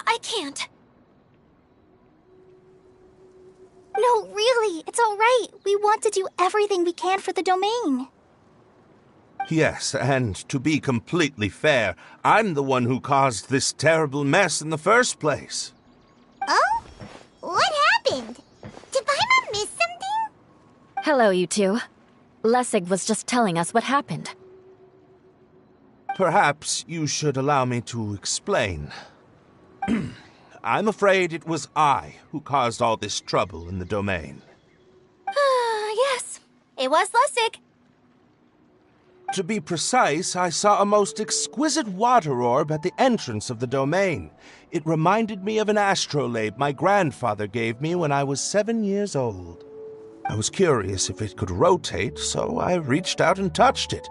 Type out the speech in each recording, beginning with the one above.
I can't. No, really, it's all right. We want to do everything we can for the domain. Yes, and to be completely fair, I'm the one who caused this terrible mess in the first place. Oh? What happened? Did Paimon miss something? Hello, you two. Lessig was just telling us what happened. Perhaps you should allow me to explain. I'm afraid it was I who caused all this trouble in the domain. Yes, it was Lessig. To be precise, I saw a most exquisite water orb at the entrance of the domain. It reminded me of an astrolabe my grandfather gave me when I was 7 years old. I was curious if it could rotate, so I reached out and touched it.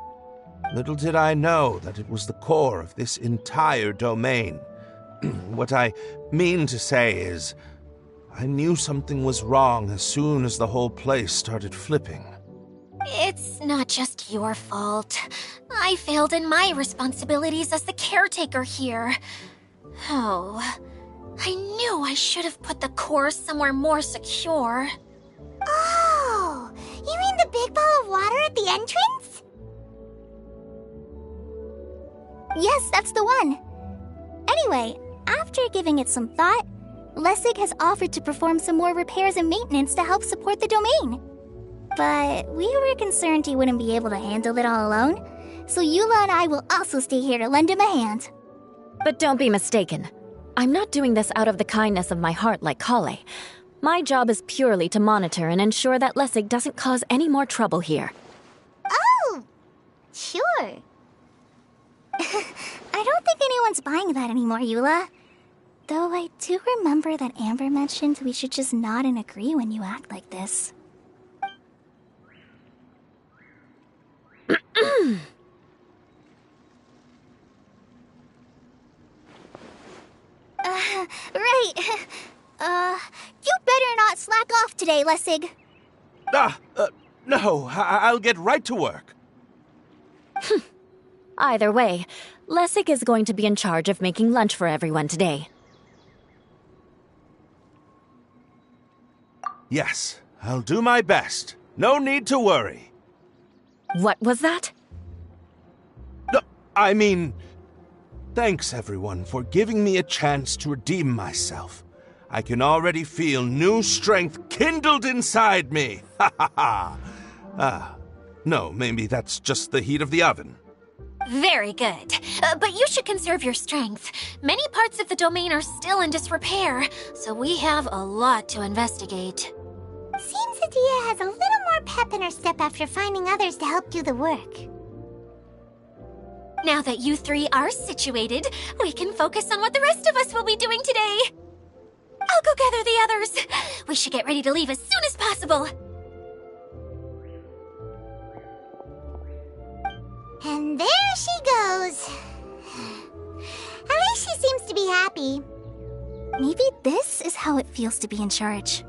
Little did I know that it was the core of this entire domain. What I mean to say is, I knew something was wrong as soon as the whole place started flipping. It's not just your fault. I failed in my responsibilities as the caretaker here. Oh, I knew I should have put the core somewhere more secure. Oh, you mean the big ball of water at the entrance? Yes, that's the one. Anyway, after giving it some thought, Lessig has offered to perform some more repairs and maintenance to help support the domain. But we were concerned he wouldn't be able to handle it all alone, so Eula and I will also stay here to lend him a hand. But don't be mistaken. I'm not doing this out of the kindness of my heart like Kale. My job is purely to monitor and ensure that Lessig doesn't cause any more trouble here. Oh, sure. I don't think anyone's buying that anymore, Eula. Though I do remember that Amber mentioned we should just nod and agree when you act like this. Right. You better not slack off today, Lessig. No, I'll get right to work. Either way, Lessig is going to be in charge of making lunch for everyone today. Yes, I'll do my best. No need to worry. What was that? No, I mean, thanks everyone for giving me a chance to redeem myself. I can already feel new strength kindled inside me. Ha ha ha. No, maybe that's just the heat of the oven. Very good. But you should conserve your strength. Many parts of the domain are still in disrepair, so we have a lot to investigate. Seems Adia has a little more pep in her step after finding others to help do the work. Now that you three are situated, we can focus on what the rest of us will be doing today. I'll go gather the others. We should get ready to leave as soon as possible. And there she goes. At least she seems to be happy. Maybe this is how it feels to be in charge.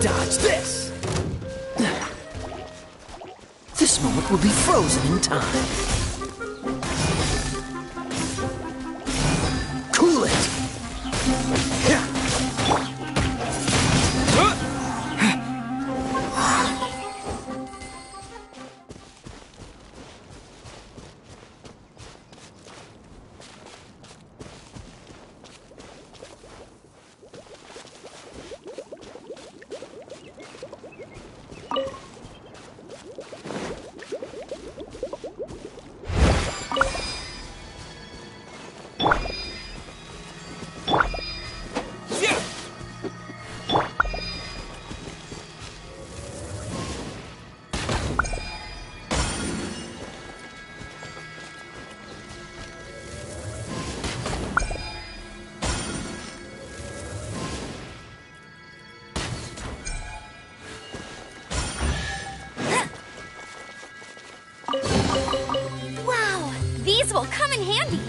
Dodge this! This moment will be frozen in time. Cool it! Wow, these will come in handy.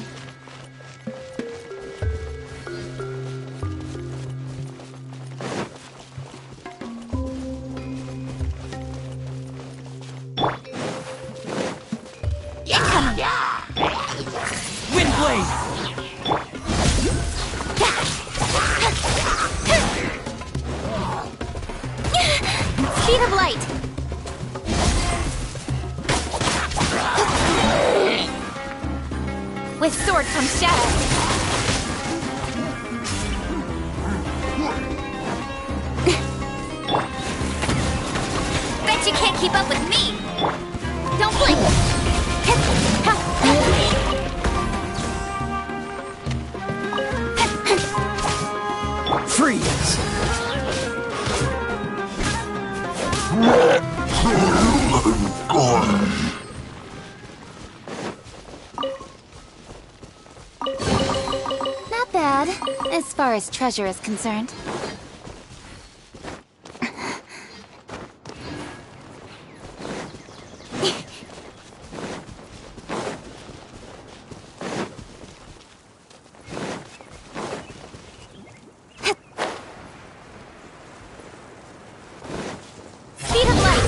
Windblade! Speed of light. With sword comes shadow. Bet you can't keep up with me! Don't blink! Freeze! Not bad, as far as treasure is concerned. Speed of light!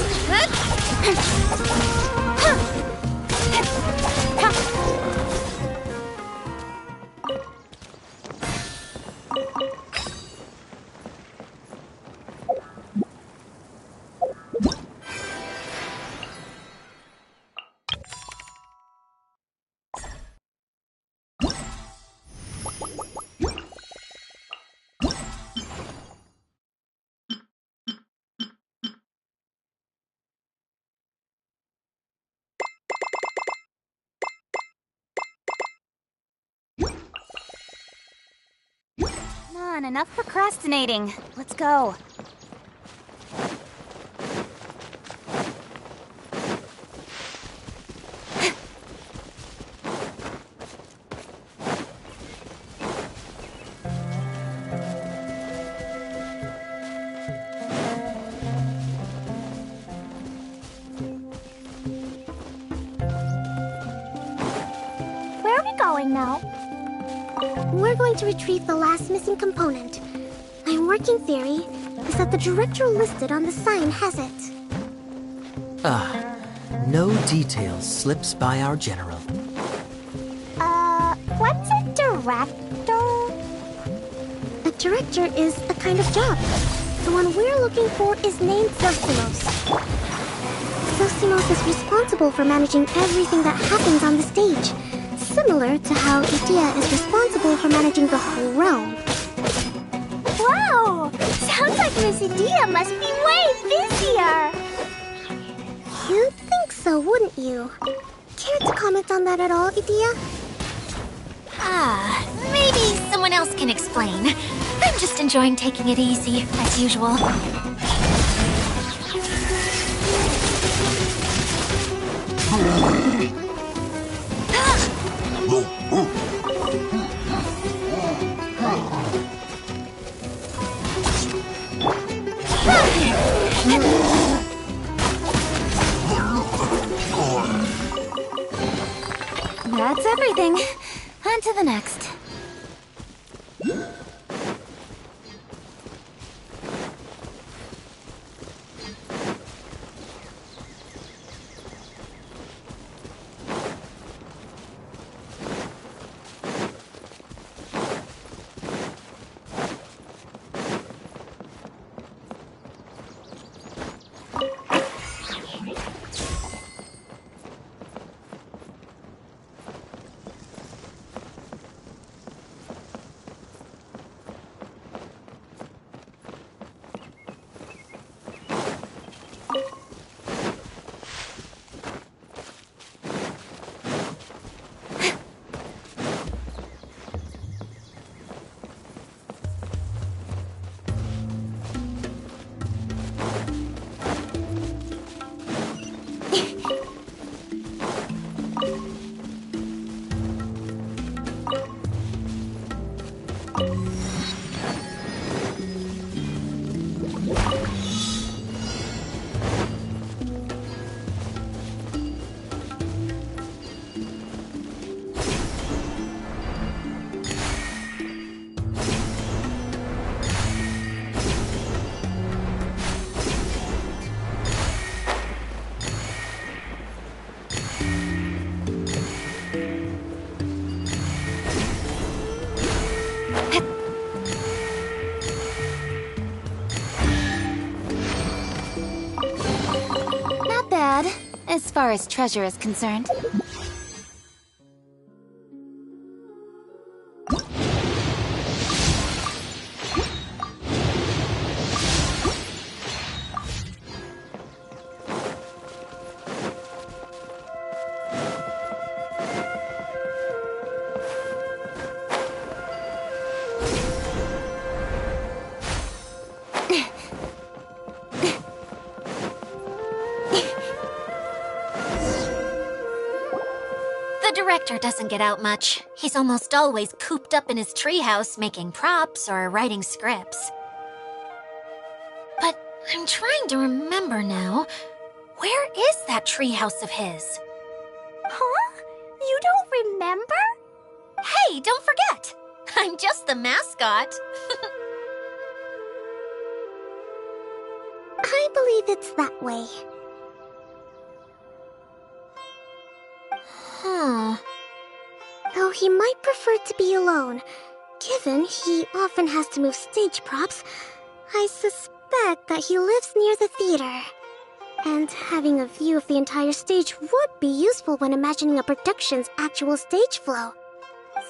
Come on, enough procrastinating. Let's go. Where are we going now? We're going to retrieve the last missing component. My working theory is that the director listed on the sign has it. No details slips by our general. What's a director? A director is a kind of job. The one we're looking for is named Zosimos. Zosimos is responsible for managing everything that happens on the stage. Similar to how Idea is responsible for managing the whole realm. Wow! Sounds like Miss Idea must be way busier! You'd think so, wouldn't you? Care to comment on that at all, Idea? Maybe someone else can explain. I'm just enjoying taking it easy, as usual. That's everything. On to the next. As far as treasure is concerned. director doesn't get out much. He's almost always cooped up in his treehouse making props or writing scripts. But I'm trying to remember now. Where is that treehouse of his? Huh? You don't remember? Hey, don't forget! I'm just the mascot. I believe it's that way. Huh. Though he might prefer to be alone, given he often has to move stage props, I suspect that he lives near the theater. And having a view of the entire stage would be useful when imagining a production's actual stage flow.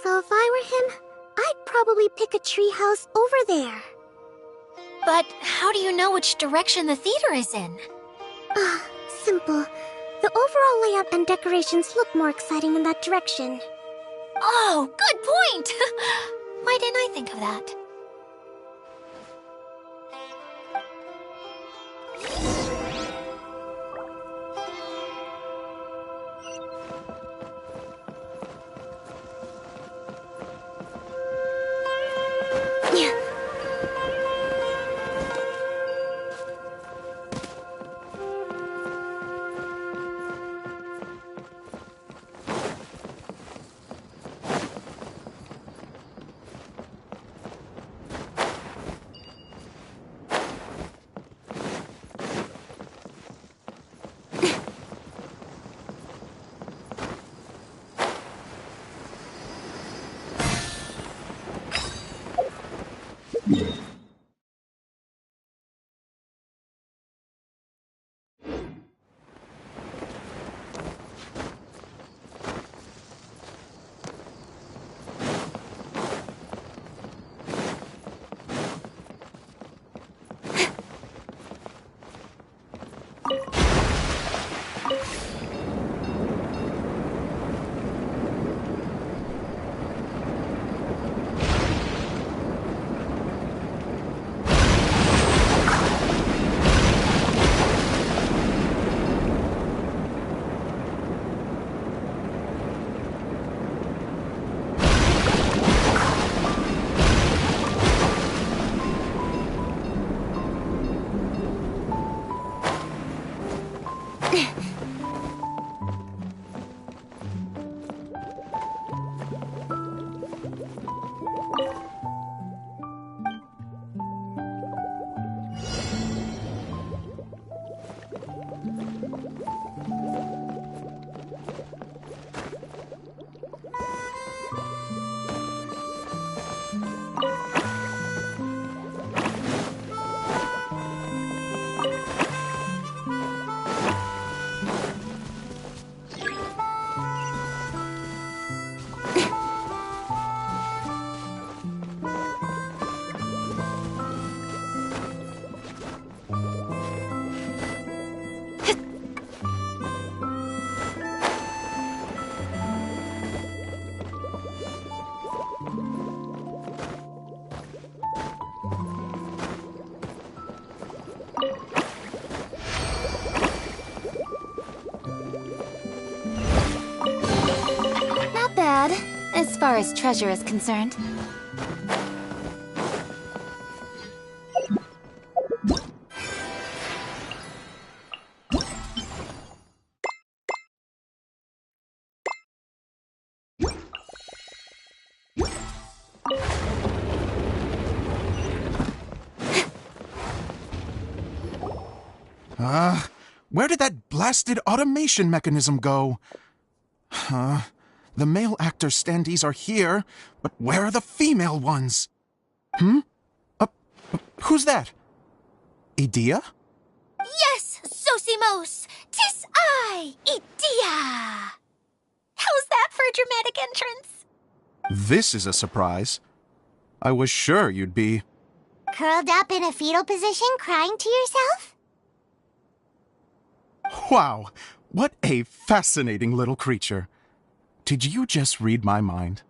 So if I were him, I'd probably pick a treehouse over there. But how do you know which direction the theater is in? Simple. The overall layout and decorations look more exciting in that direction. Oh, good point! Why didn't I think of that? As far as treasure is concerned. Where did that blasted automation mechanism go? The male actor standees are here, but where are the female ones? Who's that? Idea? Yes, Sosimos! 'Tis I, Idea! How's that for a dramatic entrance? This is a surprise. I was sure you'd be... Curled up in a fetal position, crying to yourself? Wow, what a fascinating little creature. Did you just read my mind?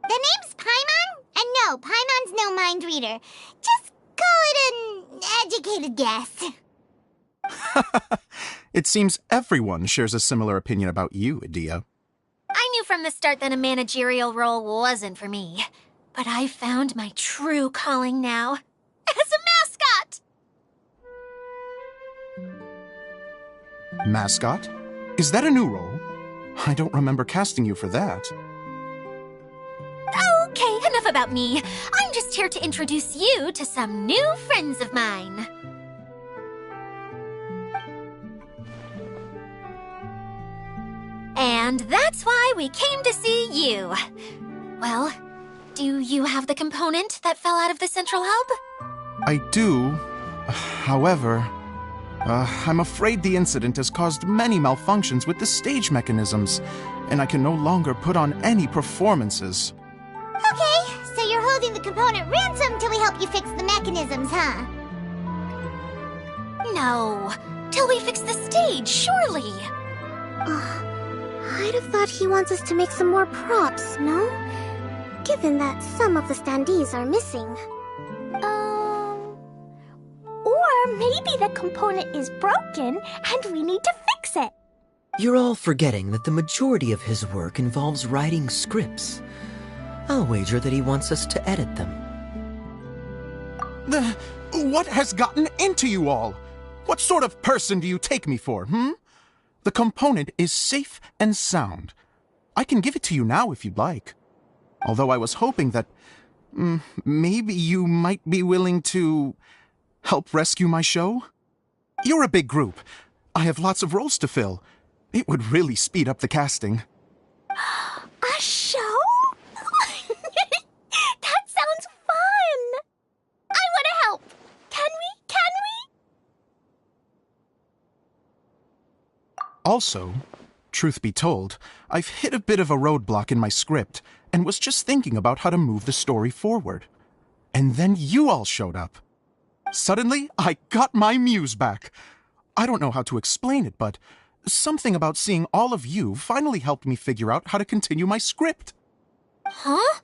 The name's Paimon? And no, Paimon's no mind reader. Just call it an educated guess. It seems everyone shares a similar opinion about you, Idea. I knew from the start that a managerial role wasn't for me. But I found my true calling now. As a mascot! Mascot? Is that a new role? I don't remember casting you for that. Okay, enough about me. I'm just here to introduce you to some new friends of mine. And that's why we came to see you. Well, do you have the component that fell out of the central hub? I do. However, I'm afraid the incident has caused many malfunctions with the stage mechanisms, and I can no longer put on any performances. Okay, so you're holding the component ransom till we help you fix the mechanisms, huh? No, till we fix the stage, surely. I'd have thought he wants us to make some more props, no? Given that some of the standees are missing. Or maybe the component is broken and we need to fix it. You're all forgetting that the majority of his work involves writing scripts. I'll wager that he wants us to edit them. What has gotten into you all? What sort of person do you take me for, The component is safe and sound. I can give it to you now if you'd like. Although I was hoping that maybe you might be willing to help rescue my show? You're a big group. I have lots of roles to fill. It would really speed up the casting. A show? That sounds fun! I want to help! Can we? Also, truth be told, I've hit a bit of a roadblock in my script and was just thinking about how to move the story forward. And then you all showed up. Suddenly, I got my muse back. I don't know how to explain it, but something about seeing all of you finally helped me figure out how to continue my script. Huh?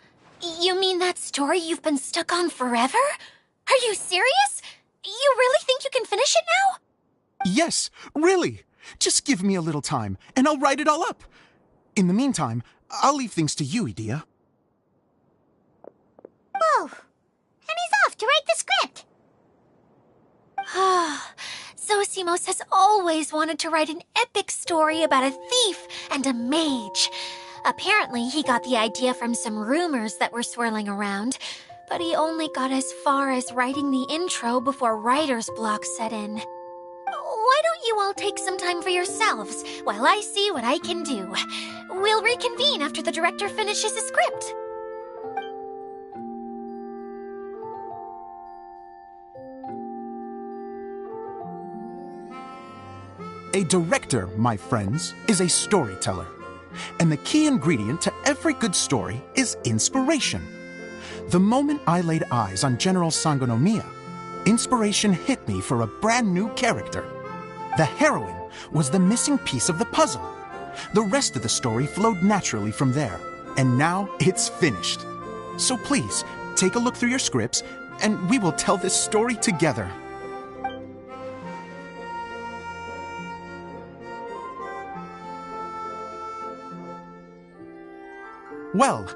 You mean that story you've been stuck on forever? Are you serious? You really think you can finish it now? Yes, really. Just give me a little time, and I'll write it all up. In the meantime, I'll leave things to you, Edea. Whoa! And he's off to write the script! Zosimos has always wanted to write an epic story about a thief and a mage. Apparently, he got the idea from some rumors that were swirling around, but he only got as far as writing the intro before writer's block set in. Why don't you all take some time for yourselves while I see what I can do? We'll reconvene after the director finishes his script. A director, my friends, is a storyteller. And the key ingredient to every good story is inspiration. The moment I laid eyes on General Sangonomiya, inspiration hit me for a brand new character. The heroine was the missing piece of the puzzle. The rest of the story flowed naturally from there, and now it's finished. So please, take a look through your scripts, and we will tell this story together. Well,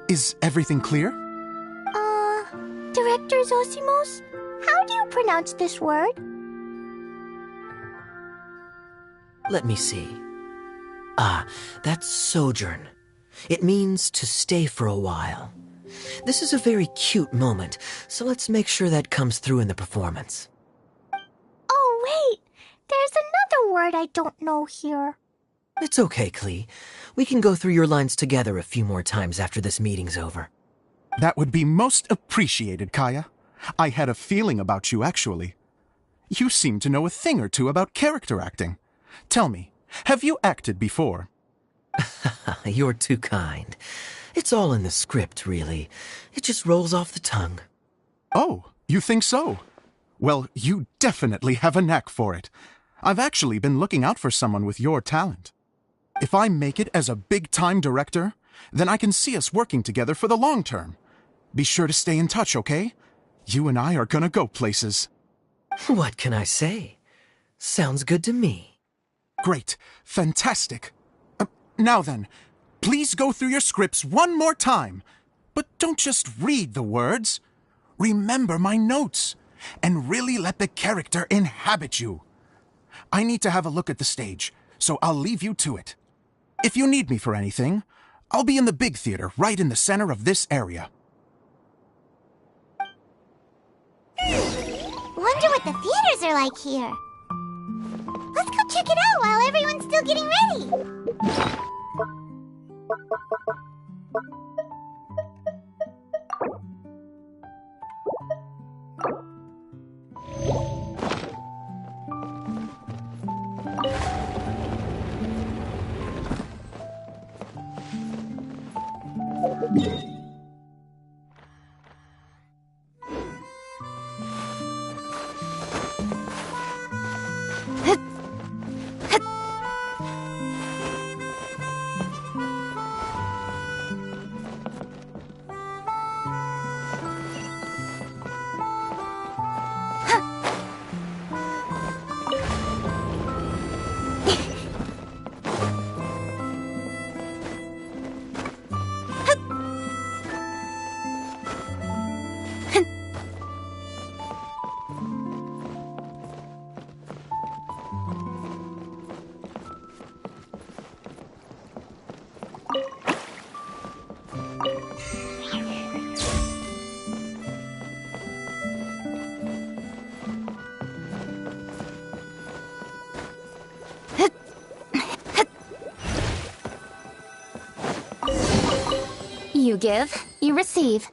is everything clear? Director Zosimos, how do you pronounce this word? Let me see. That's sojourn. It means to stay for a while. This is a very cute moment, so let's make sure that comes through in the performance. Oh, wait! There's another word I don't know here. It's okay, Klee. We can go through your lines together a few more times after this meeting's over. That would be most appreciated, Kaya. I had a feeling about you, actually. You seem to know a thing or two about character acting. Tell me, have you acted before? You're too kind. It's all in the script, really. It just rolls off the tongue. Oh, you think so? Well, you definitely have a knack for it. I've actually been looking out for someone with your talent. If I make it as a big-time director, then I can see us working together for the long term. Be sure to stay in touch, okay? You and I are gonna go places. What can I say? Sounds good to me. Great. Fantastic. Now then, Please go through your scripts one more time. But don't just read the words. Remember my notes, and really let the character inhabit you. I need to have a look at the stage, so I'll leave you to it. If you need me for anything, I'll be in the big theater right in the center of this area. Wonder what the theaters are like here. Let's go check it out while everyone's still getting ready. You give, you receive.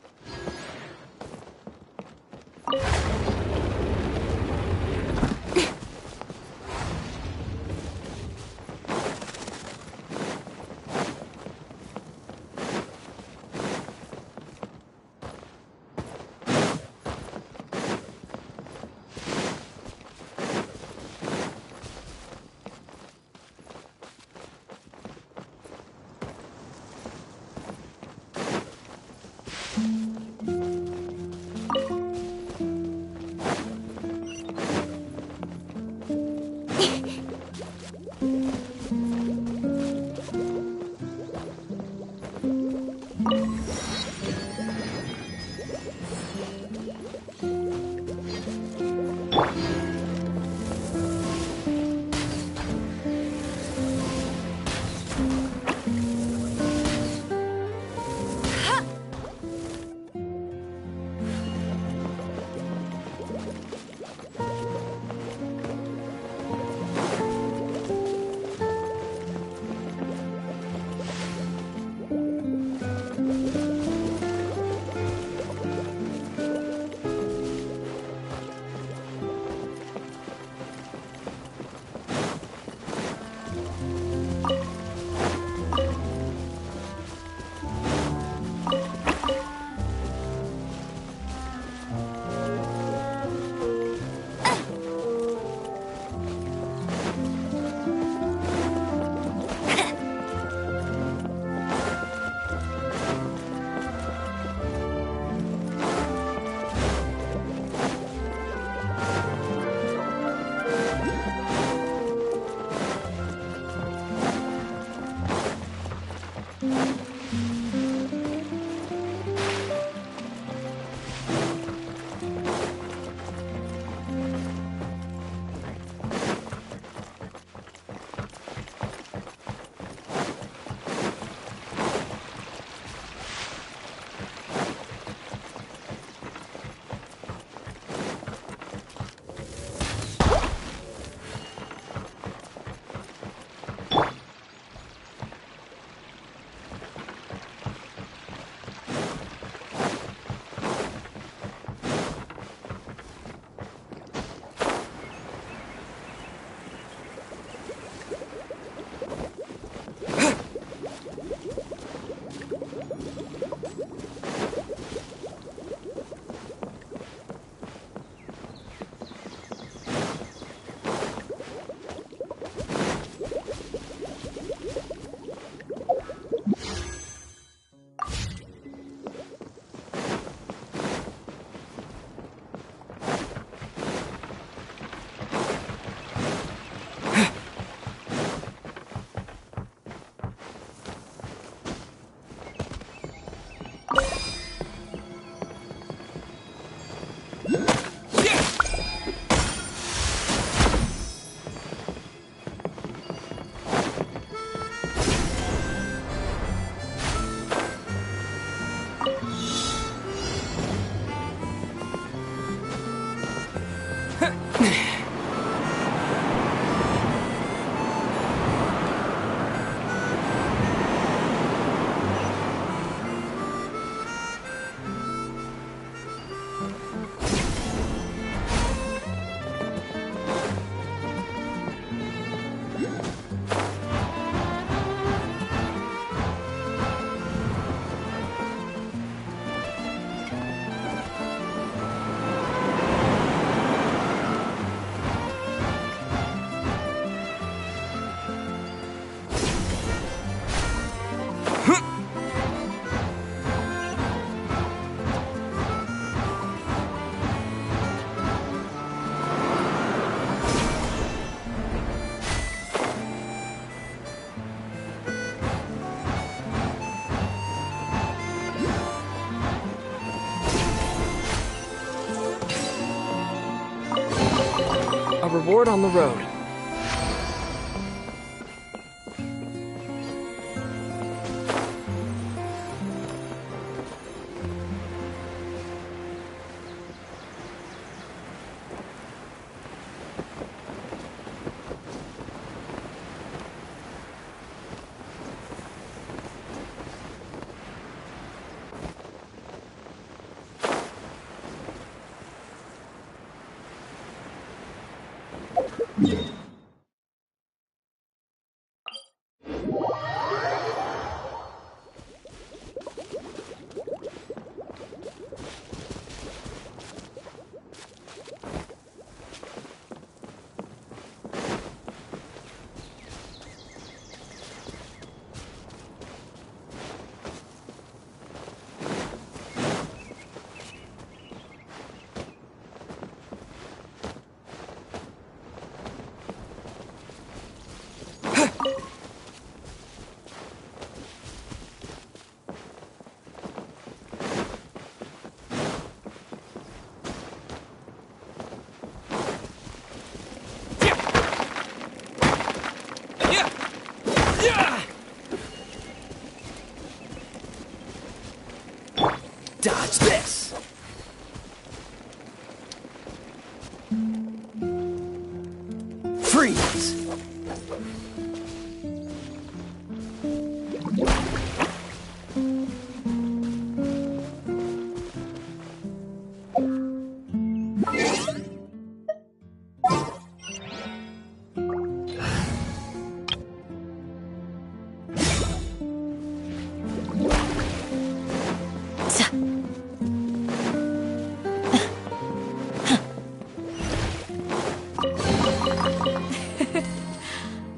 reward on the road. Dodge this! Freeze!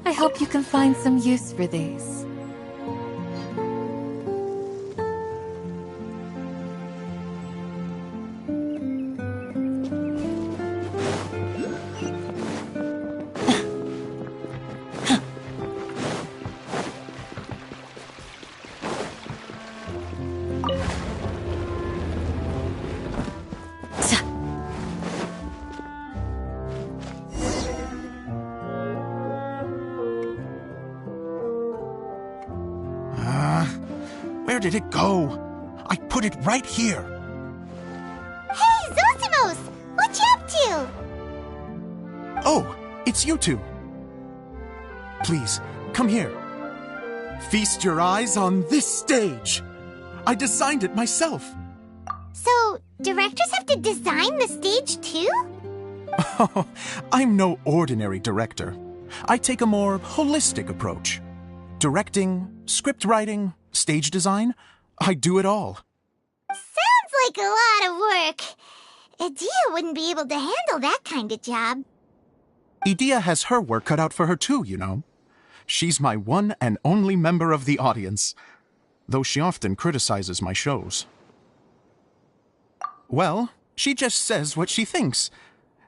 I hope you can find some use for these. Where did it go? I put it right here. Hey, Zosimos! What you up to? Oh, it's you two. Please, come here. Feast your eyes on this stage. I designed it myself. So, directors have to design the stage too? Oh, I'm no ordinary director. I take a more holistic approach. Directing, script writing, stage design, I do it all. Sounds like a lot of work. Adia wouldn't be able to handle that kind of job. Adia has her work cut out for her too, you know. She's my one and only member of the audience, though she often criticizes my shows. Well, she just says what she thinks.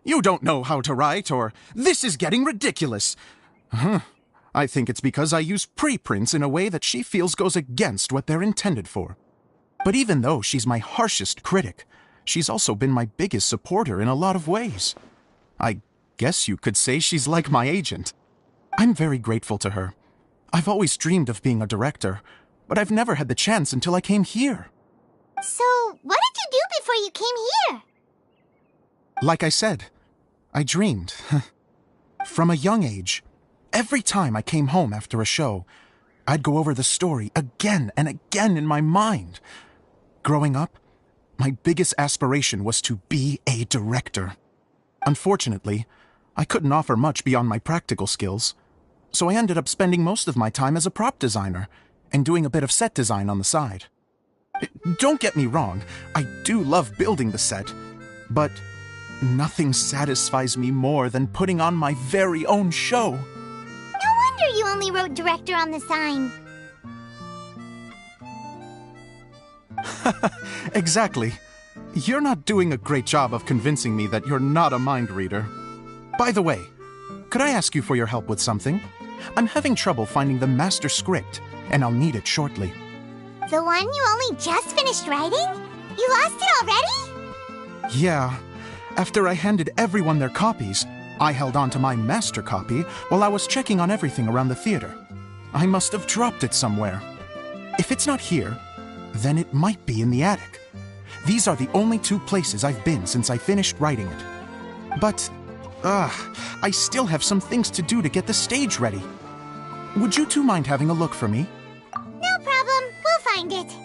You don't know how to write, or this is getting ridiculous. I think it's because I use preprints in a way that she feels goes against what they're intended for. But even though she's my harshest critic, she's also been my biggest supporter in a lot of ways. I guess you could say she's like my agent. I'm very grateful to her. I've always dreamed of being a director, but I've never had the chance until I came here. So, what did you do before you came here? Like I said, I dreamed. From a young age, every time I came home after a show, I'd go over the story again and again in my mind. Growing up, my biggest aspiration was to be a director. Unfortunately, I couldn't offer much beyond my practical skills, so I ended up spending most of my time as a prop designer and doing a bit of set design on the side. Don't get me wrong, I do love building the set, but nothing satisfies me more than putting on my very own show. No wonder you only wrote director on the sign. Exactly. You're not doing a great job of convincing me that you're not a mind reader. By the way, could I ask you for your help with something? I'm having trouble finding the master script, and I'll need it shortly. The one you only just finished writing? You lost it already? Yeah. After I handed everyone their copies, I held on to my master copy while I was checking on everything around the theater. I must have dropped it somewhere. If it's not here, then it might be in the attic. These are the only two places I've been since I finished writing it. But, I still have some things to do to get the stage ready. Would you two mind having a look for me? No problem. We'll find it.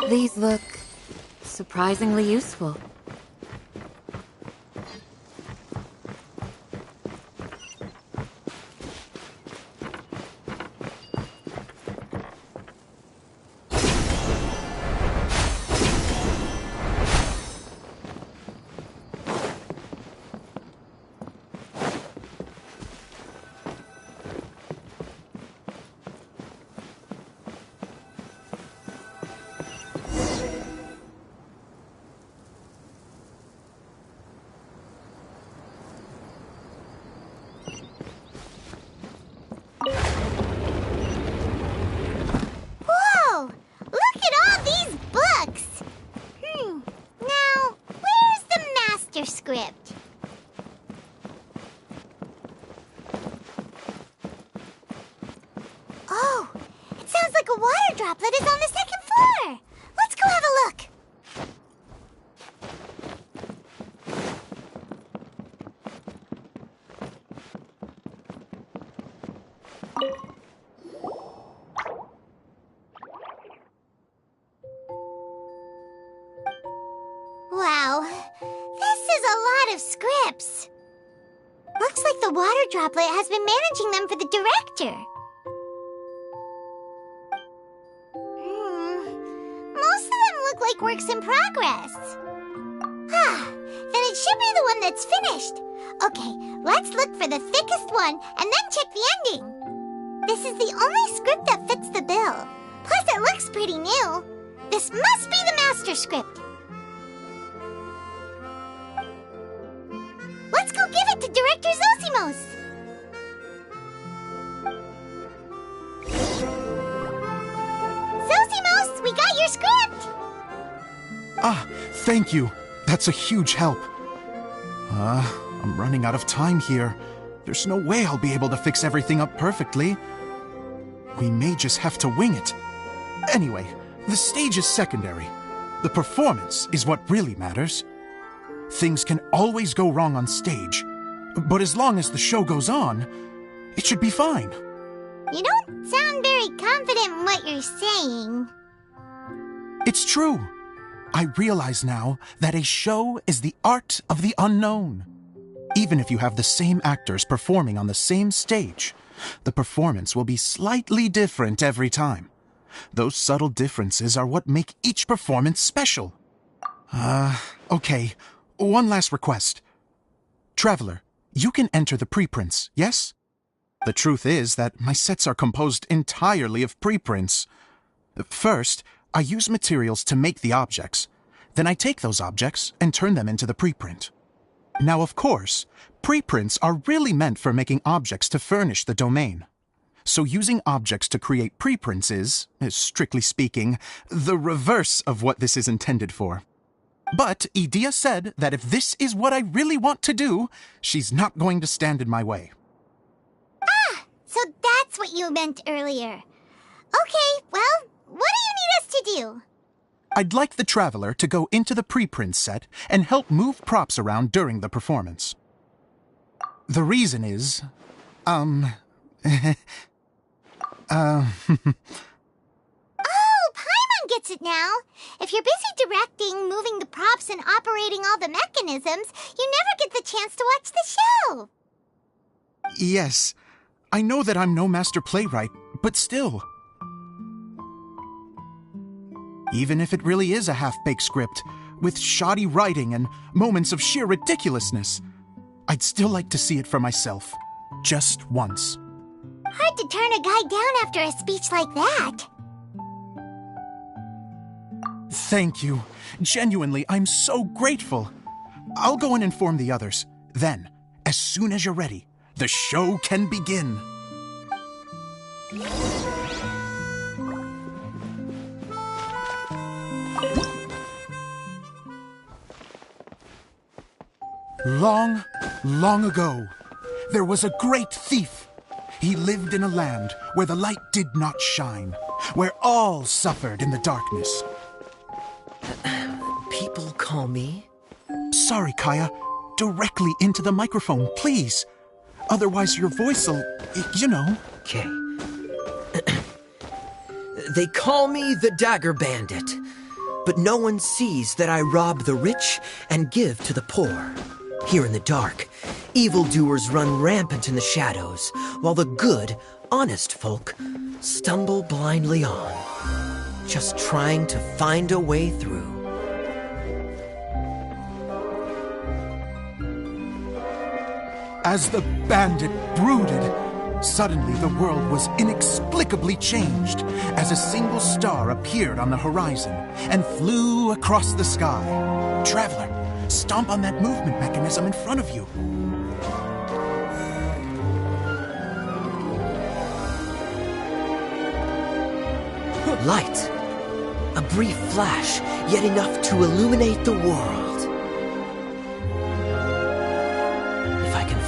These look surprisingly useful. script. Oh, it sounds like a water droplet is on the second floor. Let's go have a look. Wow, this is a lot of scripts. Looks like the water droplet has been managing them for the director. Most of them look like works in progress. Then it should be the one that's finished. Okay, let's look for the thickest one and then check the ending. This is the only script that fits the bill. Plus, it looks pretty new. This must be the master script. Let's go give it to Director Zosimos. Zosimos, we got your script! Ah, thank you. That's a huge help. I'm running out of time here. There's no way I'll be able to fix everything up perfectly. We may just have to wing it. Anyway, the stage is secondary. The performance is what really matters. Things can always go wrong on stage, but as long as the show goes on, it should be fine. You don't sound very confident in what you're saying. It's true. I realize now that a show is the art of the unknown. Even if you have the same actors performing on the same stage, the performance will be slightly different every time. Those subtle differences are what make each performance special. Okay. One last request. Traveler, you can enter the preprints, yes? The truth is that my sets are composed entirely of preprints. First, I use materials to make the objects. Then I take those objects and turn them into the preprint. Now, of course, preprints are really meant for making objects to furnish the domain. So using objects to create preprints is, strictly speaking, the reverse of what this is intended for. But Edea said that if this is what I really want to do, she's not going to stand in my way. So that's what you meant earlier. Okay, well, what do you need us to do? I'd like the Traveler to go into the preprint set and help move props around during the performance. The reason is, Oh, Paimon gets it now. If you're busy directing, moving the props, and operating all the mechanisms, you never get the chance to watch the show. Yes, I know that I'm no master playwright, but still. Even if it really is a half-baked script, with shoddy writing and moments of sheer ridiculousness, I'd still like to see it for myself, just once. Hard to turn a guy down after a speech like that. Thank you. Genuinely, I'm so grateful. I'll go and inform the others. Then, as soon as you're ready, the show can begin. Long, long ago, there was a great thief. He lived in a land where the light did not shine, where all suffered in the darkness. People call me? Sorry, Kaya. Directly into the microphone, please. Otherwise your voice'll, you know. Okay. They call me the Dagger Bandit, but no one sees that I rob the rich and give to the poor. Here in the dark, evildoers run rampant in the shadows, while the good, honest folk stumble blindly on, just trying to find a way through. As the bandit brooded, suddenly the world was inexplicably changed as a single star appeared on the horizon and flew across the sky. Traveler, stomp on that movement mechanism in front of you. Light. A brief flash, yet enough to illuminate the world.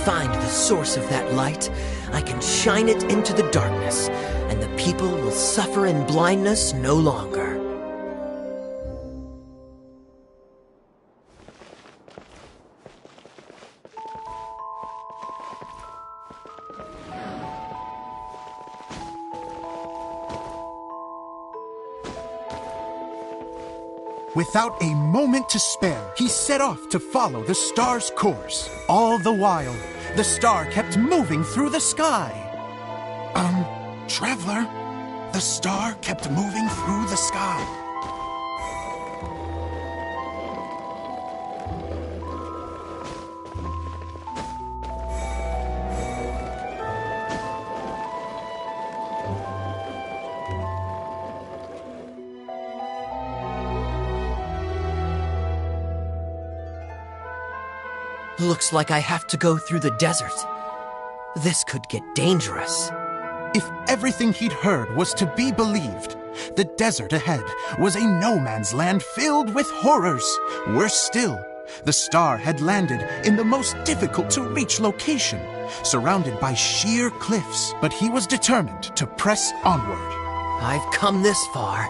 find the source of that light, I can shine it into the darkness, and the people will suffer in blindness no longer. Without a moment to spare, he set off to follow the star's course. All the while, the star kept moving through the sky. Traveler, the star kept moving through the sky. Looks like I have to go through the desert. This could get dangerous. If everything he'd heard was to be believed, the desert ahead was a no-man's land filled with horrors. Worse still, the star had landed in the most difficult-to-reach location, surrounded by sheer cliffs. But he was determined to press onward. I've come this far,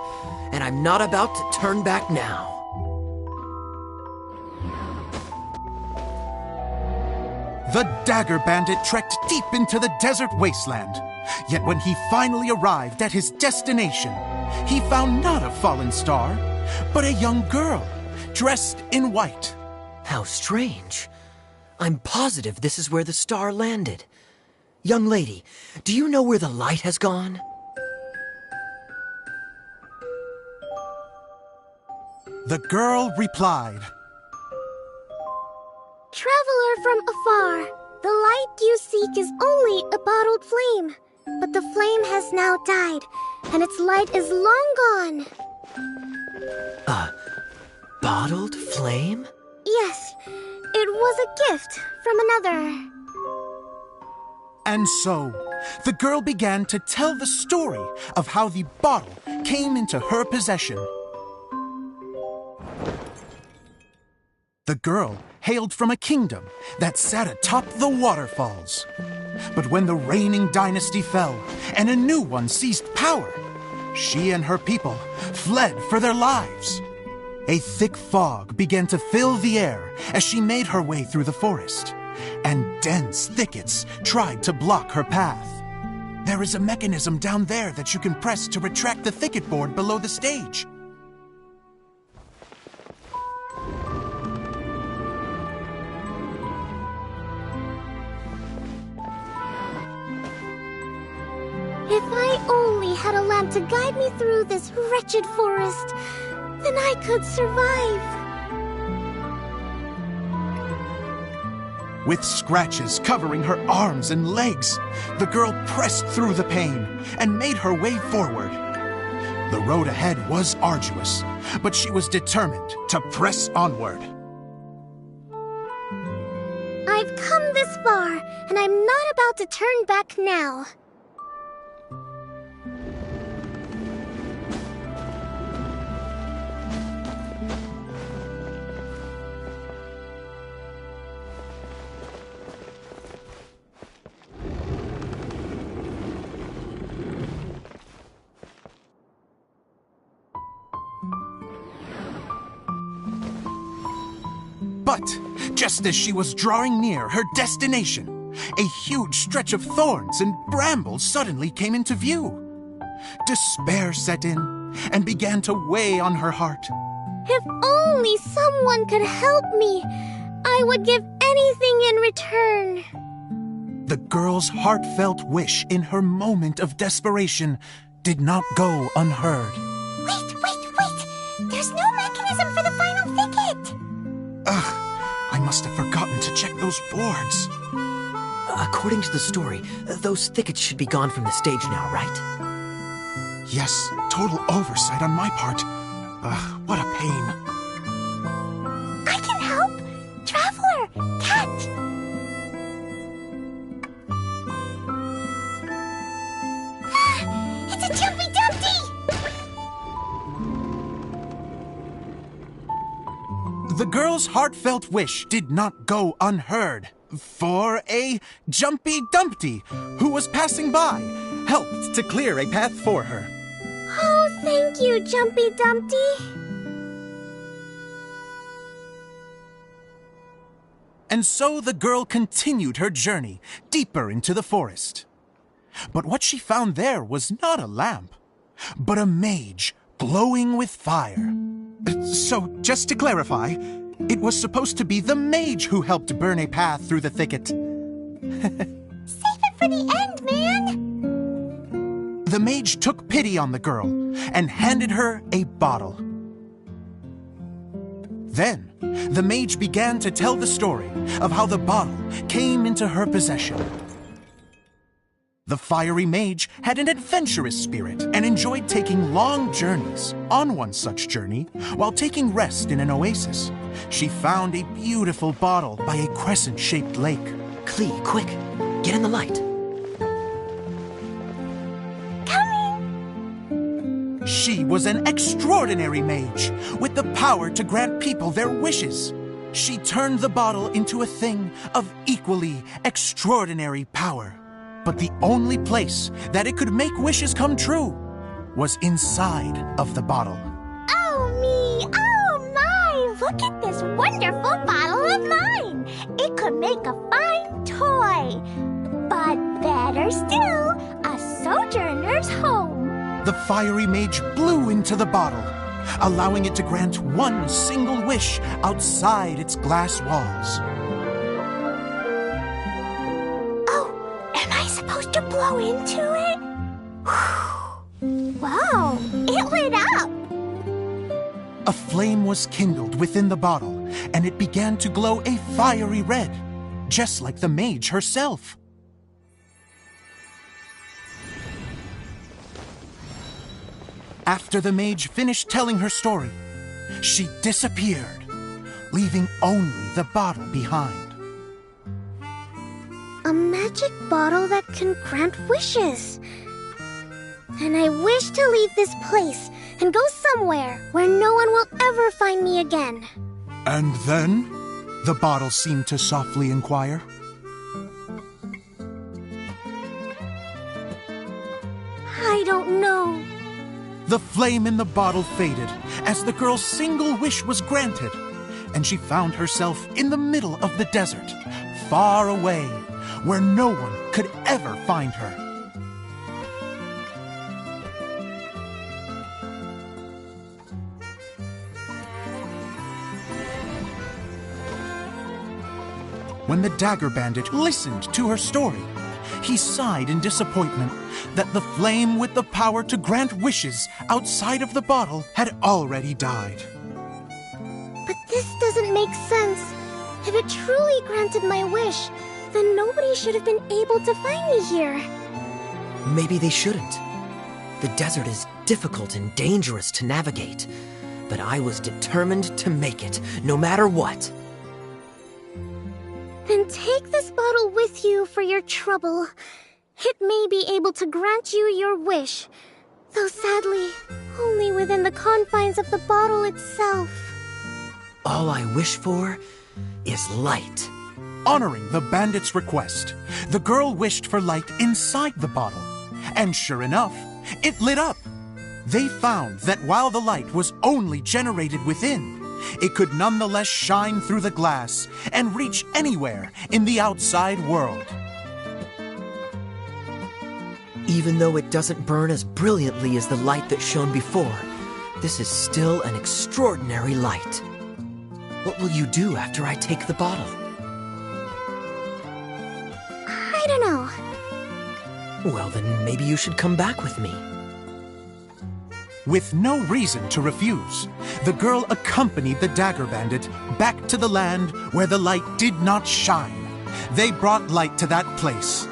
and I'm not about to turn back now. The Dagger Bandit trekked deep into the desert wasteland. Yet when he finally arrived at his destination, he found not a fallen star, but a young girl, dressed in white. How strange. I'm positive this is where the star landed. Young lady, do you know where the light has gone? The girl replied, Traveler from afar, the light you seek is only a bottled flame. But the flame has now died, and its light is long gone. A bottled flame? Yes, it was a gift from another. And so, the girl began to tell the story of how the bottle came into her possession. The girl hailed from a kingdom that sat atop the waterfalls. But when the reigning dynasty fell and a new one seized power, she and her people fled for their lives. A thick fog began to fill the air as she made her way through the forest, and dense thickets tried to block her path. There is a mechanism down there that you can press to retract the thicket board below the stage. If I only had a lamp to guide me through this wretched forest, then I could survive. With scratches covering her arms and legs, the girl pressed through the pain and made her way forward. The road ahead was arduous, but she was determined to press onward. I've come this far, and I'm not about to turn back now. But just as she was drawing near her destination, a huge stretch of thorns and brambles suddenly came into view. Despair set in and began to weigh on her heart. If only someone could help me, I would give anything in return. The girl's heartfelt wish in her moment of desperation did not go unheard. Wait! There's no mechanism for the final thicket! Ugh, I must have forgotten to check those boards. According to the story, those thickets should be gone from the stage now, right? Yes, total oversight on my part. What a pain. I can help! Traveler! Cat! It's a Jumpy Dumpty! The girl's heartfelt wish did not go unheard. For a Jumpy Dumpty who was passing by, helped to clear a path for her. Oh, thank you, Jumpy Dumpty. And so the girl continued her journey deeper into the forest. But what she found there was not a lamp, but a mage glowing with fire. So, just to clarify, it was supposed to be the mage who helped burn a path through the thicket. Save it for the end, man! The mage took pity on the girl and handed her a bottle. Then, the mage began to tell the story of how the bottle came into her possession. The fiery mage had an adventurous spirit and enjoyed taking long journeys. On one such journey, while taking rest in an oasis, she found a beautiful bottle by a crescent-shaped lake. Klee, quick, get in the light. She was an extraordinary mage, with the power to grant people their wishes. She turned the bottle into a thing of equally extraordinary power. But the only place that it could make wishes come true was inside of the bottle. Oh me! Oh my! Look at this wonderful bottle of mine! It could make a fine toy. But better still, a sojourner's home. The fiery mage blew into the bottle, allowing it to grant one single wish outside its glass walls. Oh, am I supposed to blow into it? Wow, it lit up! A flame was kindled within the bottle, and it began to glow a fiery red, just like the mage herself. After the mage finished telling her story, she disappeared, leaving only the bottle behind. A magic bottle that can grant wishes. And I wish to leave this place and go somewhere where no one will ever find me again. And then? The bottle seemed to softly inquire. I don't know. The flame in the bottle faded as the girl's single wish was granted, and she found herself in the middle of the desert, far away, where no one could ever find her. When the Dagger Bandit listened to her story, he sighed in disappointment that the flame with the power to grant wishes outside of the bottle had already died. But this doesn't make sense. If it truly granted my wish, then nobody should have been able to find me here. Maybe they shouldn't. The desert is difficult and dangerous to navigate, but I was determined to make it, no matter what. Then take this bottle with you for your trouble. It may be able to grant you your wish, though sadly, only within the confines of the bottle itself. All I wish for is light. Honoring the bandit's request, the girl wished for light inside the bottle, and sure enough, it lit up. They found that while the light was only generated within, it could nonetheless shine through the glass and reach anywhere in the outside world. Even though it doesn't burn as brilliantly as the light that shone before, this is still an extraordinary light. What will you do after I take the bottle? I don't know. Well, then maybe you should come back with me. With no reason to refuse, the girl accompanied the Dagger Bandit back to the land where the light did not shine. They brought light to that place,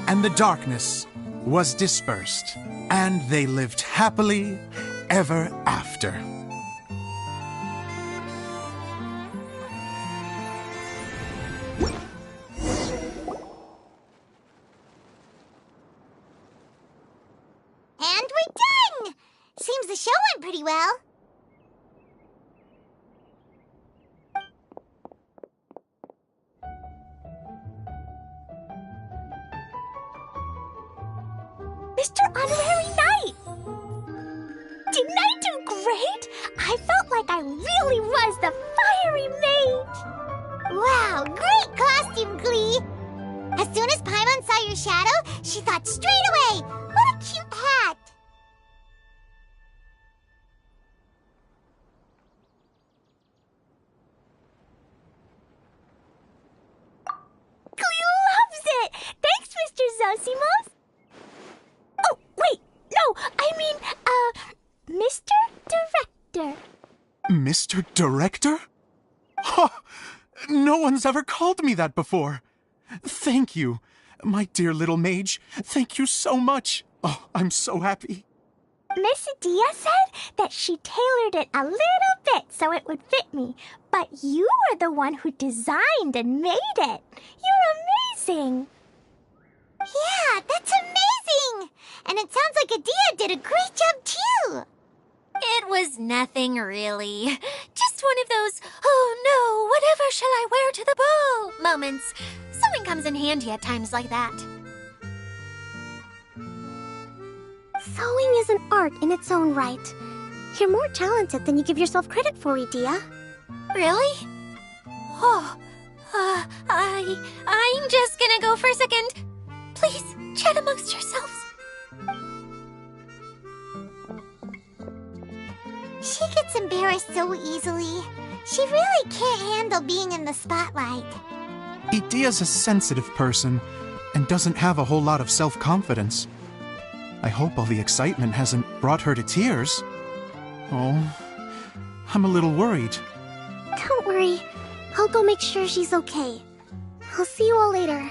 and the darkness was dispersed, and they lived happily ever after. And we're done! Seems the show went pretty well. Mr. Honorary Knight! Didn't I do great? I felt like I really was the fiery mage! Wow, great costume, Glee! As soon as Paimon saw your shadow, she thought straight away, what a cute hat! Glee loves it! Thanks, Mr. Zosimos! Oh, wait, no, I mean, Mr. Director. Mr. Director? Ha! No one's ever called me that before. Thank you, my dear little mage. Thank you so much. Oh, I'm so happy. Miss Adia said that she tailored it a little bit so it would fit me, but you were the one who designed and made it. You're amazing. Yeah, that's amazing! And it sounds like Adia did a great job too! It was nothing really. Just one of those, oh no, whatever shall I wear to the ball moments. Sewing comes in handy at times like that. Sewing is an art in its own right. You're more talented than you give yourself credit for, Adia. Really? Oh, I'm just gonna go for a second. Please, chat amongst yourselves. She gets embarrassed so easily. She really can't handle being in the spotlight. Adia's a sensitive person and doesn't have a whole lot of self-confidence. I hope all the excitement hasn't brought her to tears. Oh, I'm a little worried. Don't worry. I'll go make sure she's okay. I'll see you all later.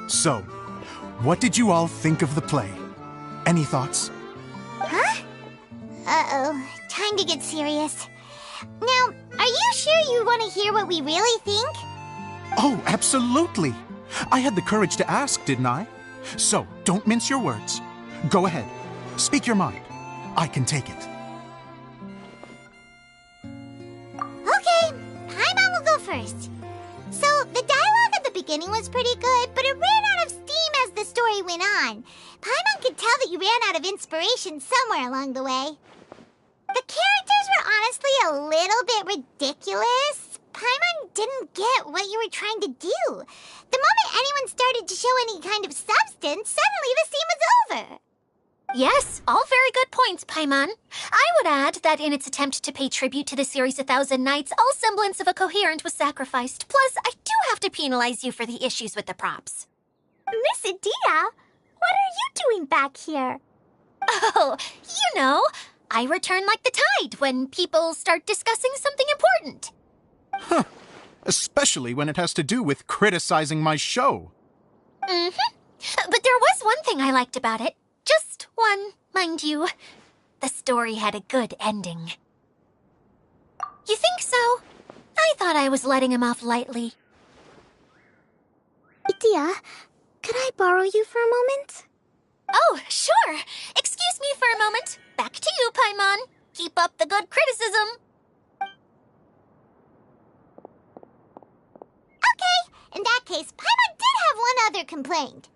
So, what did you all think of the play? Any thoughts? Huh? Uh-oh. Time to get serious. Now, are you sure you want to hear what we really think? Oh, absolutely. I had the courage to ask, didn't I? So, don't mince your words. Go ahead. Speak your mind. I can take it. Okay, Paimon will go first. So, the dialogue at the beginning was pretty good, but it ran out of steam as the story went on. Paimon could tell that you ran out of inspiration somewhere along the way. The characters were honestly a little bit ridiculous. Paimon didn't get what you were trying to do. The moment anyone started to show any kind of substance, suddenly the scene was over. Yes, all very good points, Paimon. I would add that in its attempt to pay tribute to the series 1,000 Nights, all semblance of a coherent was sacrificed. Plus, I do have to penalize you for the issues with the props. Miss Adia, what are you doing back here? Oh, you know, I return like the tide when people start discussing something important. Huh. Especially when it has to do with criticizing my show. Mm-hmm. But there was one thing I liked about it. Just one, mind you. The story had a good ending. You think so? I thought I was letting him off lightly. Adia, could I borrow you for a moment? Oh, sure. Excuse me for a moment. Back to you, Paimon. Keep up the good criticism. Okay, in that case, Paimon did have one other complaint.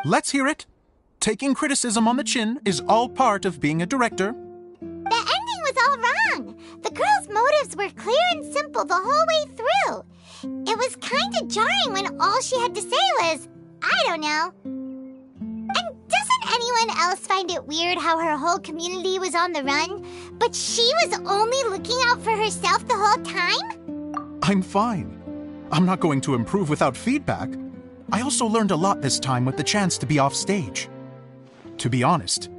Let's hear it. Taking criticism on the chin is all part of being a director. The ending was all wrong. The girl's motives were clear and simple the whole way through. It was kind of jarring when all she had to say was, I don't know. And doesn't anyone else find it weird how her whole community was on the run, but she was only looking out for herself the whole time? I'm fine. I'm not going to improve without feedback. I also learned a lot this time with the chance to be off stage. To be honest,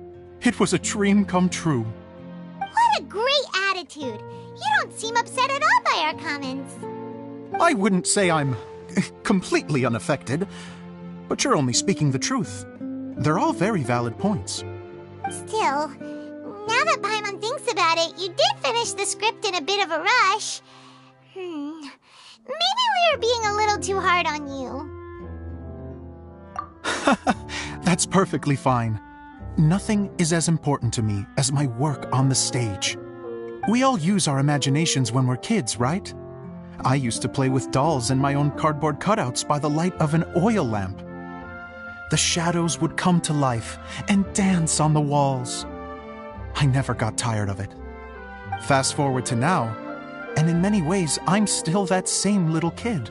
it was a dream come true. What a great attitude. You don't seem upset at all by our comments. I wouldn't say I'm completely unaffected, but you're only speaking the truth. They're all very valid points. Still, now that Paimon thinks about it, you did finish the script in a bit of a rush. Maybe we were being a little too hard on you. That's perfectly fine. Nothing is as important to me as my work on the stage. We all use our imaginations when we're kids, right? I used to play with dolls and my own cardboard cutouts by the light of an oil lamp. The shadows would come to life and dance on the walls. I never got tired of it. Fast forward to now, and in many ways, I'm still that same little kid,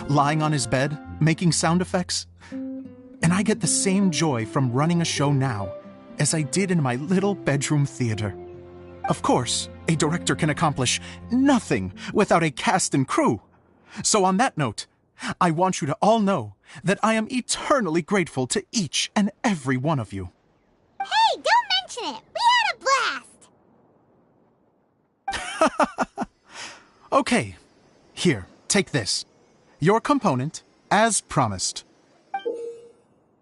lying on his bed, making sound effects. And I get the same joy from running a show now as I did in my little bedroom theater. Of course, a director can accomplish nothing without a cast and crew. So on that note, I want you to all know that I am eternally grateful to each and every one of you. Hey, don't mention it! We had a blast! Okay, here, take this. Your component, as promised.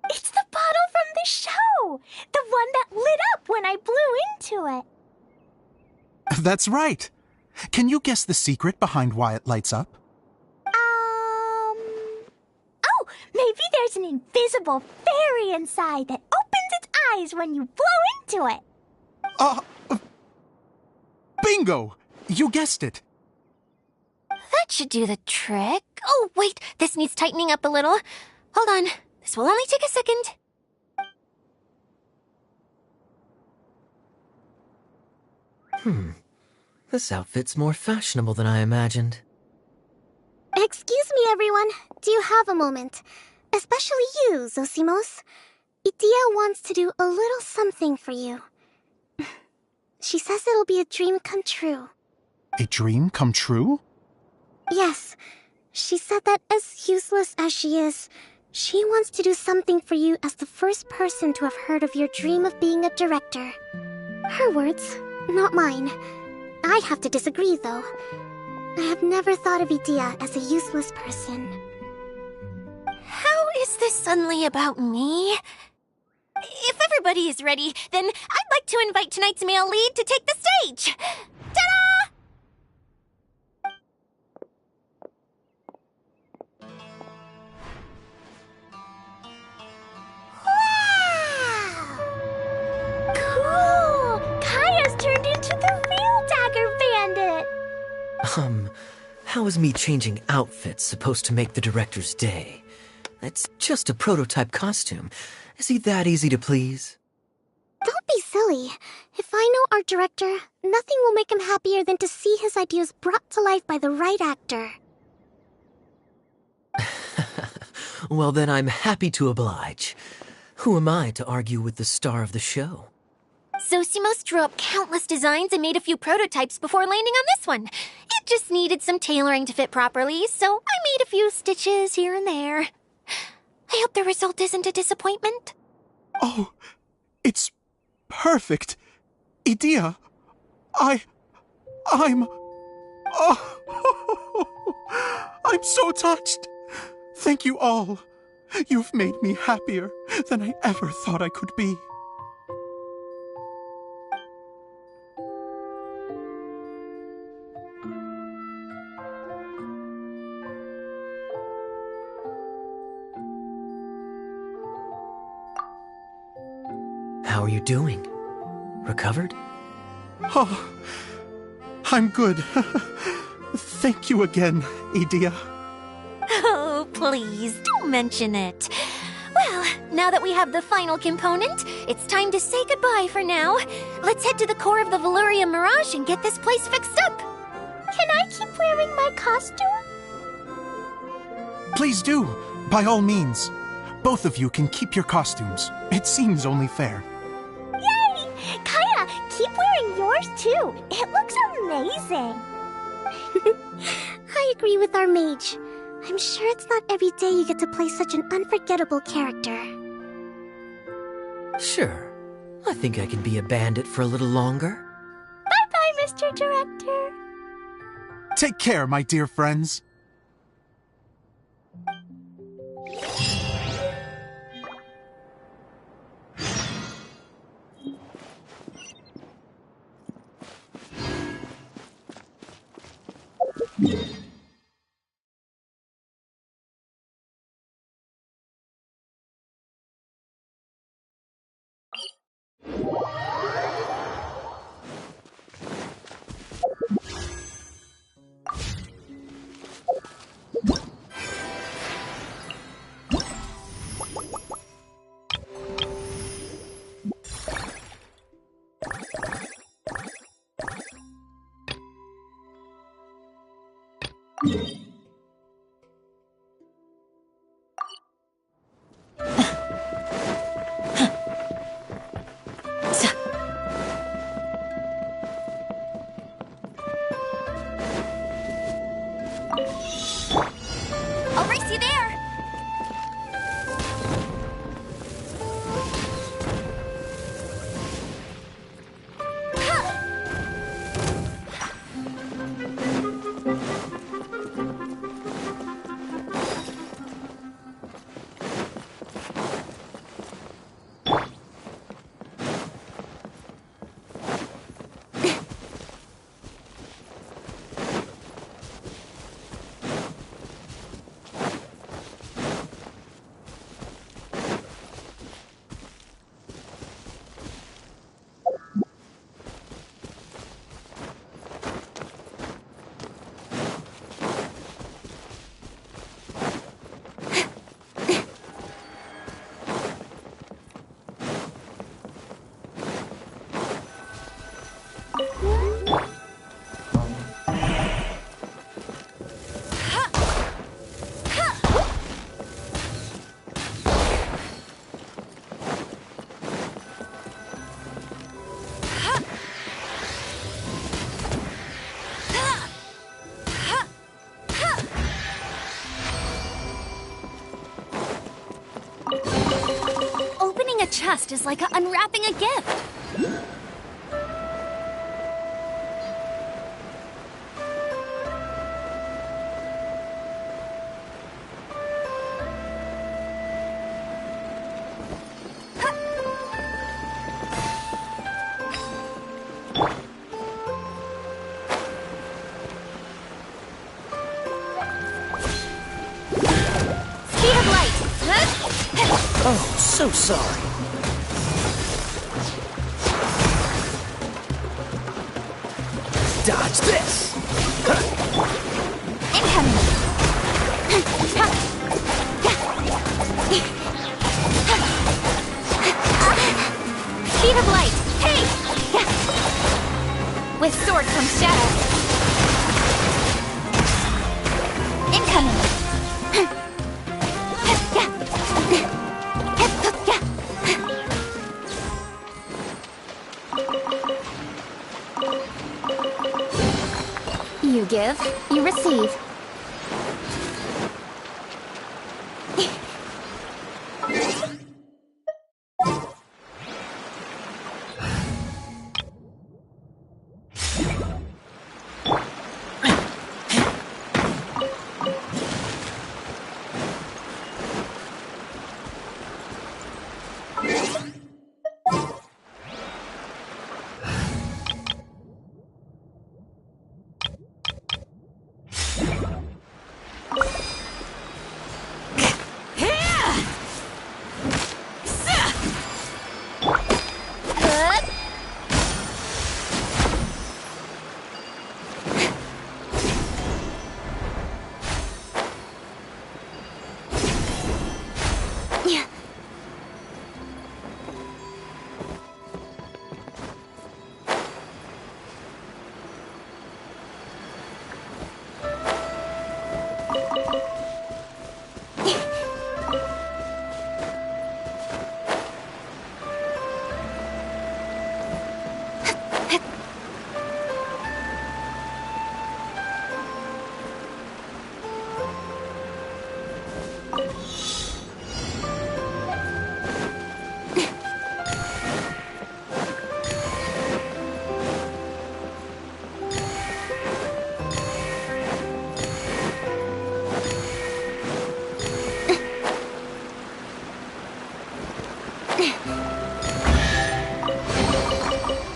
It's the bottle from the show! The one that lit up when I blew into it. That's right. Can you guess the secret behind why it lights up? Oh, maybe there's an invisible fairy inside that opens its eyes when you blow into it. Bingo! You guessed it. That should do the trick. Oh, wait, this needs tightening up a little. Hold on, this will only take a second. This outfit's more fashionable than I imagined. Excuse me, everyone. Do you have a moment? Especially you, Zosimos. Idia wants to do a little something for you. She says it'll be a dream come true. A dream come true? Yes. She said that as useless as she is, she wants to do something for you as the first person to have heard of your dream of being a director. Her words, not mine. I have to disagree, though. I have never thought of Idia as a useless person. How is this suddenly about me? If everybody is ready, then I'd like to invite tonight's male lead to take the stage. Ta-da! Wow! Cool! Kaya's turned into the real Dagger Bandit! How is me changing outfits supposed to make the director's day? It's just a prototype costume. Is he that easy to please? Don't be silly. If I know our director, nothing will make him happier than to see his ideas brought to life by the right actor. Well, then I'm happy to oblige. Who am I to argue with the star of the show? Zosimos drew up countless designs and made a few prototypes before landing on this one. It just needed some tailoring to fit properly, so I made a few stitches here and there. I hope the result isn't a disappointment. Oh, it's perfect. Idia, I'm... Oh, I'm so touched. Thank you all. You've made me happier than I ever thought I could be. How are you doing? Recovered? Oh, I'm good. Thank you again, Idia. Oh, please, don't mention it. Well, now that we have the final component, it's time to say goodbye for now. Let's head to the core of the Valuria Mirage and get this place fixed up. Can I keep wearing my costume? Please do, by all means. Both of you can keep your costumes. It seems only fair. Yay! Kaya, keep wearing yours too. It looks amazing. I agree with our mage. I'm sure it's not every day you get to play such an unforgettable character. Sure. I think I can be a bandit for a little longer. Bye-bye, Mr. Director. Take care, my dear friends. I'll race you there! Opening a chest is like unwrapping a gift. Speed of light. Oh, so sorry. Dodge this! Incoming. Speed of light. Hey! With sword from shadow. Incoming. You give, you receive.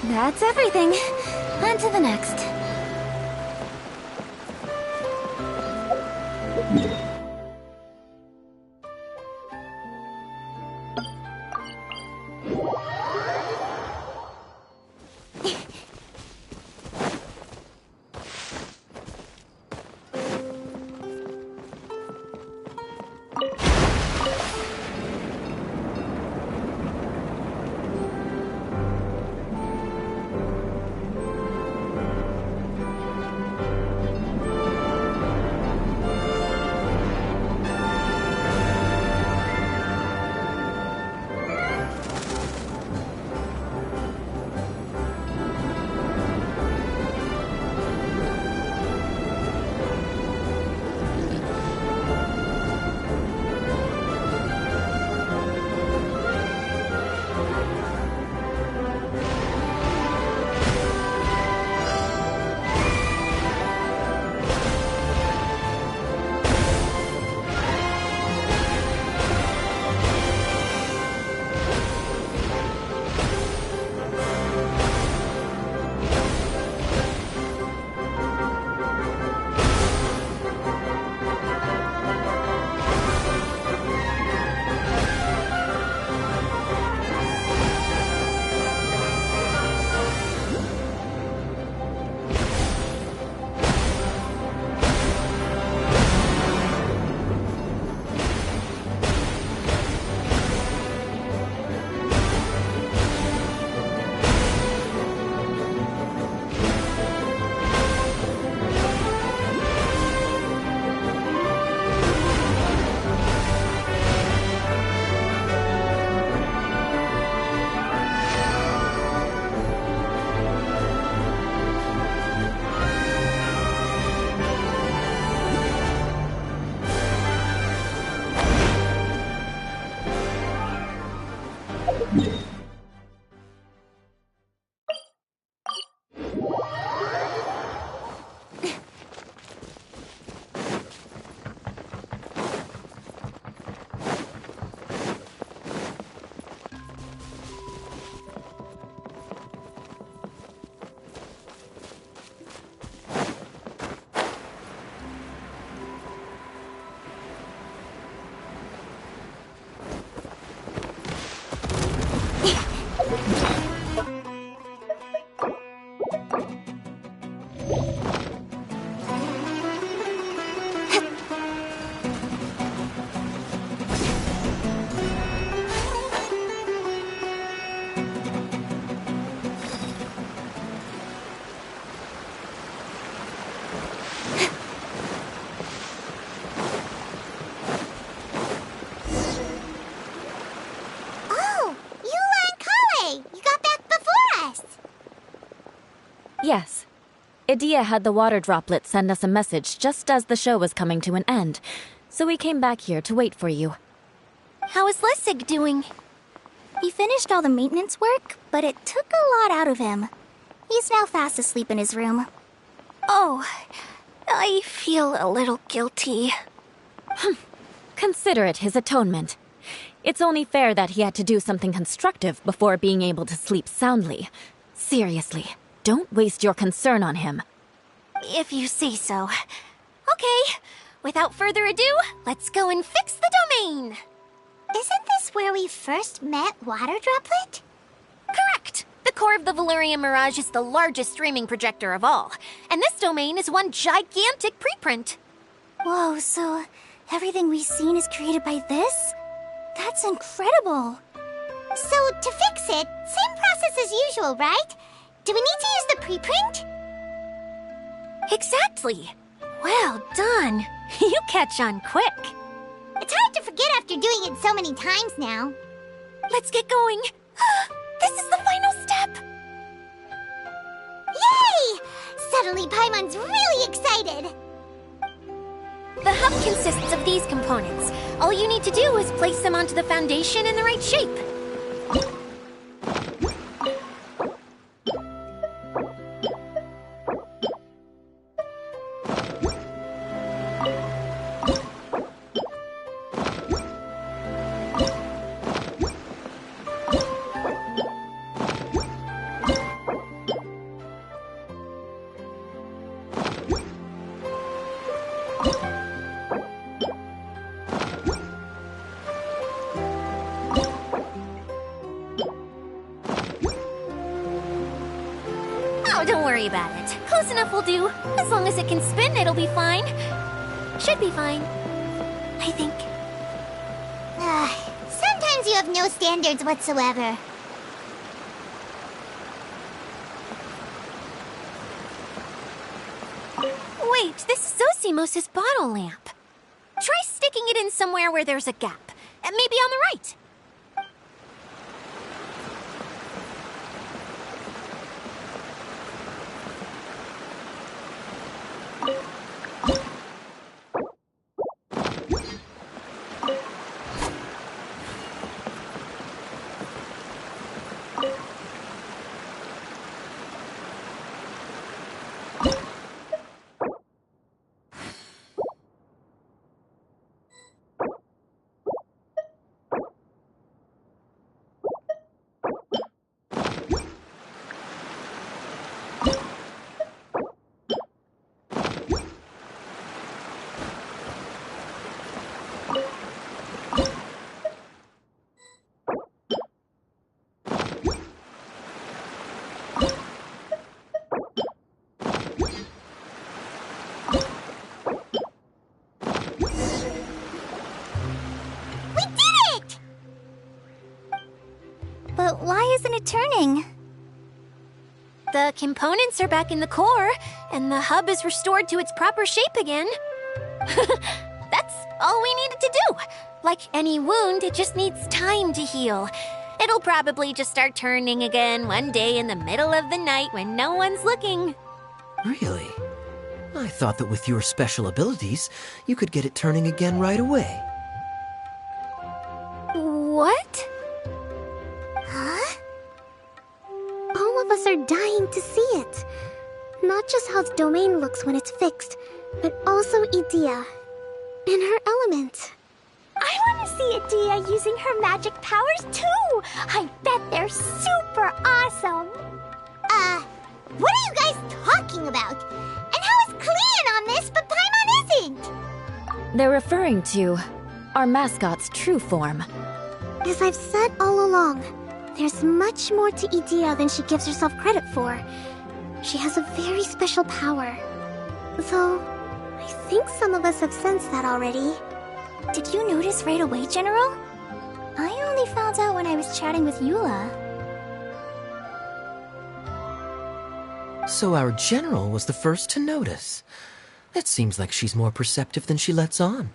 That's everything. On to the next. Yes. Idea had the water droplet send us a message just as the show was coming to an end, so we came back here to wait for you. How is Lessig doing? He finished all the maintenance work, but it took a lot out of him. He's now fast asleep in his room. Oh, I feel a little guilty. Consider it his atonement. It's only fair that he had to do something constructive before being able to sleep soundly. Seriously, don't waste your concern on him. If you say so. Okay, without further ado, let's go and fix the domain! Isn't this where we first met Water Droplet? Correct! The core of the Valerian Mirage is the largest streaming projector of all, and this domain is one gigantic preprint. Whoa, so everything we've seen is created by this? That's incredible! So, to fix it, same process as usual, right? Do we need to use the preprint? Exactly! Well done! You catch on quick. It's hard to forget after doing it so many times now. Let's get going! This is the final step! Yay! Suddenly Paimon's really excited! The hub consists of these components. All you need to do is place them onto the foundation in the right shape. Oh, don't worry about it. Close enough will do. As long as it can spin, it'll be fine. Should be fine. I think. Sometimes you have no standards whatsoever. Wait, this is Zosimos' bottle lamp. Try sticking it in somewhere where there's a gap. Maybe on the right. But why isn't it turning? The components are back in the core, and the hub is restored to its proper shape again. That's all we needed to do. Like any wound, it just needs time to heal. It'll probably just start turning again one day in the middle of the night when no one's looking. Really? I thought that with your special abilities, you could get it turning again right away. What? Huh? All of us are dying to see it. Not just how the domain looks when it's fixed, but also Idea. In her element. I want to see Adia using her magic powers too! I bet they're super awesome! What are you guys talking about? And how is Cleon on this, but Paimon isn't? They're referring to our mascot's true form. As I've said all along, there's much more to Idea than she gives herself credit for. she has a very special power. Though, I think some of us have sensed that already. Did you notice right away, General? I only found out when I was chatting with Eula. So our general was the first to notice. It seems like she's more perceptive than she lets on.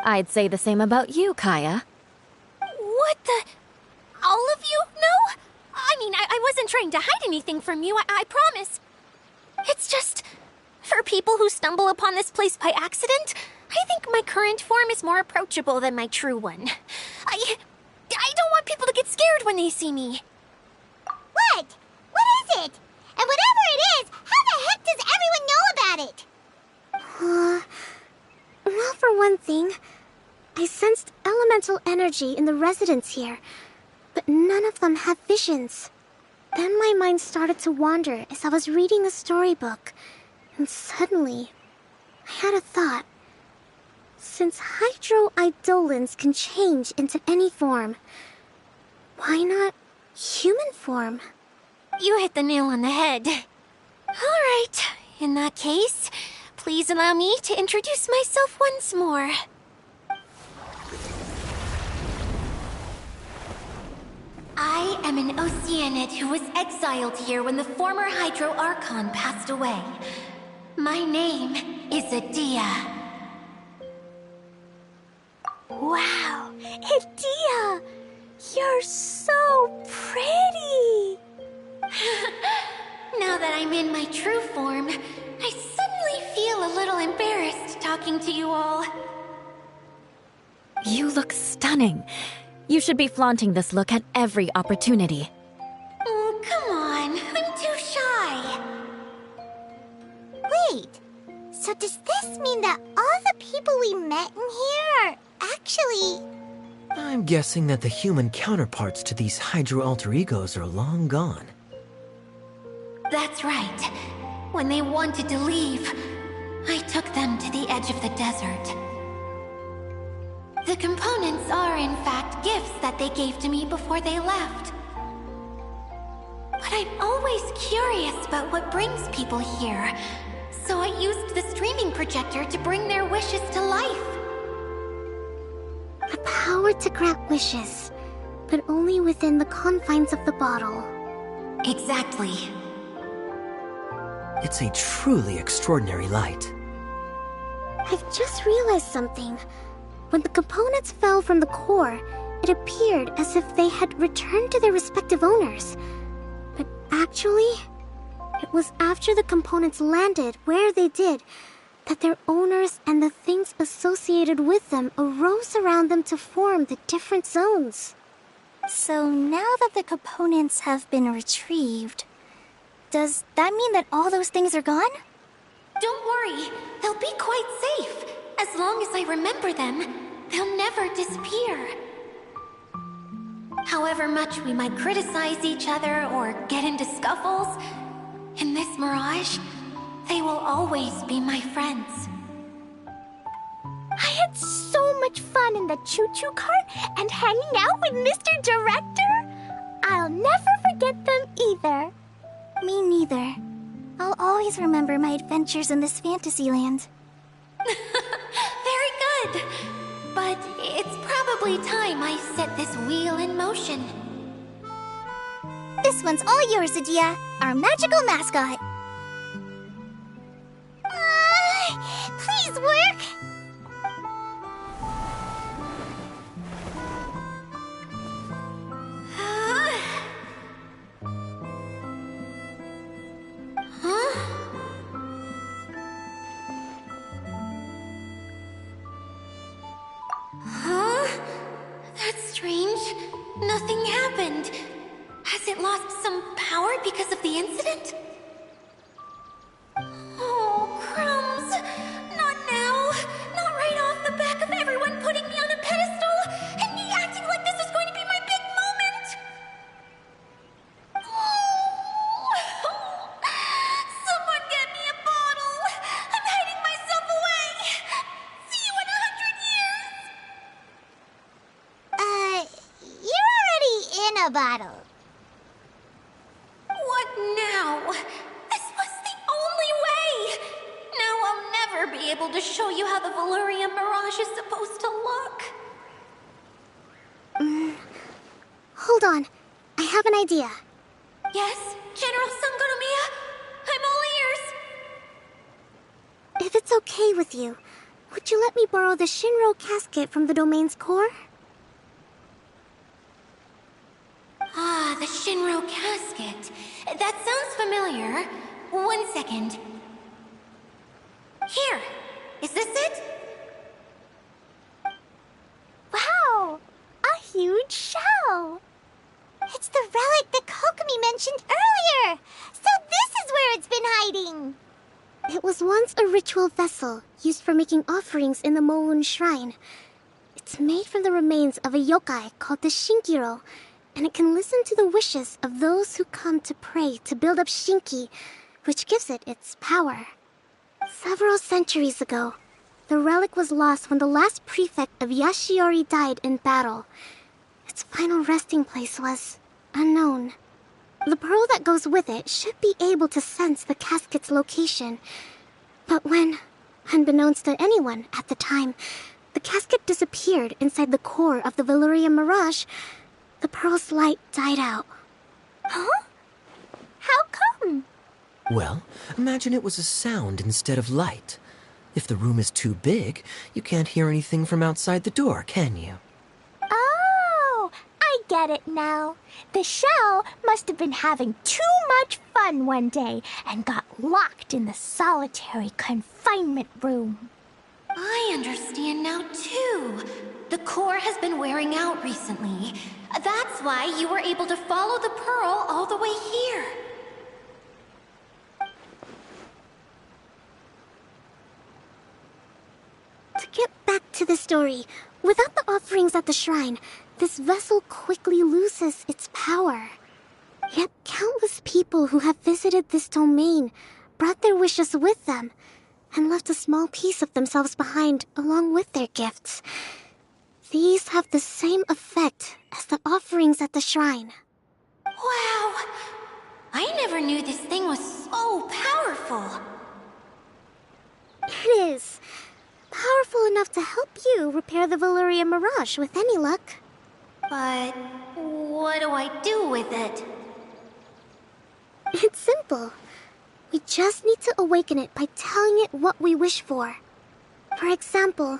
I'd say the same about you, Kaya. What the... All of you? No? I mean, I wasn't trying to hide anything from you, I promise. It's just... For people who stumble upon this place by accident, I think my current form is more approachable than my true one. I don't want people to get scared when they see me. What? What is it? And whatever it is, how the heck does everyone know about it? Well, for one thing, I sensed elemental energy in the residents here, but none of them have visions. Then my mind started to wander as I was reading a storybook, and suddenly, I had a thought. Since hydro-eidolons can change into any form, why not human form? You hit the nail on the head. All right, in that case, please allow me to introduce myself once more. I am an Oceanid who was exiled here when the former Hydro Archon passed away. My name is Adia. Wow, Adia! You're so pretty! Now that I'm in my true form, I suddenly feel a little embarrassed talking to you all. You look stunning. You should be flaunting this look at every opportunity. Oh, come on. I'm too shy. Wait, so does this mean that all the people we met in here are actually... I'm guessing that the human counterparts to these hydro alter egos are long gone. That's right. When they wanted to leave, I took them to the edge of the desert. The components are, in fact, gifts that they gave to me before they left. But I'm always curious about what brings people here, so I used the streaming projector to bring their wishes to life. The power to grant wishes, but only within the confines of the bottle. Exactly. It's a truly extraordinary light. I've just realized something. When the components fell from the core, it appeared as if they had returned to their respective owners. But actually, it was after the components landed where they did that their owners and the things associated with them arose around them to form the different zones. So now that the components have been retrieved, does that mean that all those things are gone? Don't worry, they'll be quite safe. As long as I remember them, they'll never disappear. However much we might criticize each other or get into scuffles, in this mirage, they will always be my friends. I had so much fun in the choo-choo cart and hanging out with Mr. Director. I'll never forget them either. Me neither. I'll always remember my adventures in this fantasy land. Very good. But it's probably time I set this wheel in motion. This one's all yours, Adia, our magical mascot. Please work! That's strange. Nothing happened. Has it lost some power because of the incident? Oh, crumbs. Not now. Not right off the back of everyone putting me on a pedestal and me acting like this was going to be my big moment. Someone get me a bottle. I'm hiding myself away. See you in 100 years. You're already in a bottle. What now? This to show you how the Valyrian Mirage is supposed to look. Hold on. I have an idea. Yes, General Sangonomiya? I'm all ears! If it's okay with you, would you let me borrow the Shinro casket from the domain's core? Ah, the Shinro casket. That sounds familiar. 1 second. Here. Is this it? Wow! A huge shell! It's the relic that Kokomi mentioned earlier! So this is where it's been hiding! It was once a ritual vessel used for making offerings in the Moon Shrine. It's made from the remains of a yokai called the Shinkiro, and it can listen to the wishes of those who come to pray to build up Shinki, which gives it its power. Several centuries ago, the relic was lost when the last prefect of Yashiori died in battle. Its final resting place was unknown. The pearl that goes with it should be able to sense the casket's location. But when, unbeknownst to anyone at the time, the casket disappeared inside the core of the Valyrian Mirage, the pearl's light died out. Huh? How come? Well, imagine it was a sound instead of light. If the room is too big, you can't hear anything from outside the door, can you? Oh, I get it now. The shell must have been having too much fun one day and got locked in the solitary confinement room. I understand now, too. The core has been wearing out recently. That's why you were able to follow the pearl all the way here. To get back to the story, without the offerings at the shrine, this vessel quickly loses its power. Yet countless people who have visited this domain brought their wishes with them and left a small piece of themselves behind along with their gifts. These have the same effect as the offerings at the shrine. Wow! I never knew this thing was so powerful. It is. Powerful enough to help you repair the Valyrian Mirage with any luck. But what do I do with it? It's simple. We just need to awaken it by telling it what we wish for. For example,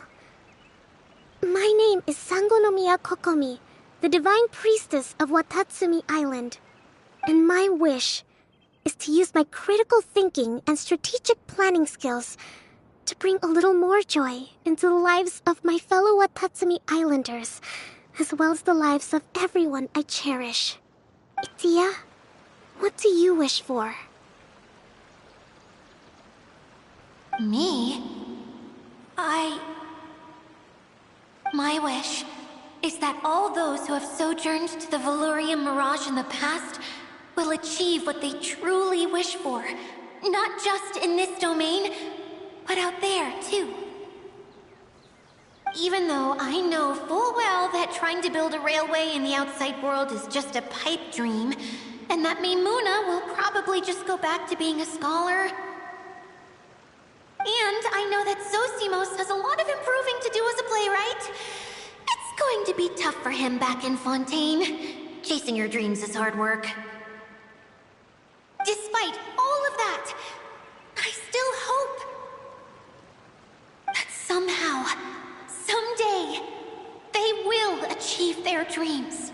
my name is Sangonomiya Kokomi, the divine priestess of Watatsumi Island. And my wish is to use my critical thinking and strategic planning skills to bring a little more joy into the lives of my fellow Watatsumi Islanders, as well as the lives of everyone I cherish. Itia, what do you wish for? Me? My wish is that all those who have sojourned to the Valyrian Mirage in the past will achieve what they truly wish for. Not just in this domain, but out there, too. Even though I know full well that trying to build a railway in the outside world is just a pipe dream, and that Maimuna will probably just go back to being a scholar. And I know that Zosimos has a lot of improving to do as a playwright. It's going to be tough for him back in Fontaine. Chasing your dreams is hard work. Despite all of that, I still hope that somehow, someday, they will achieve their dreams.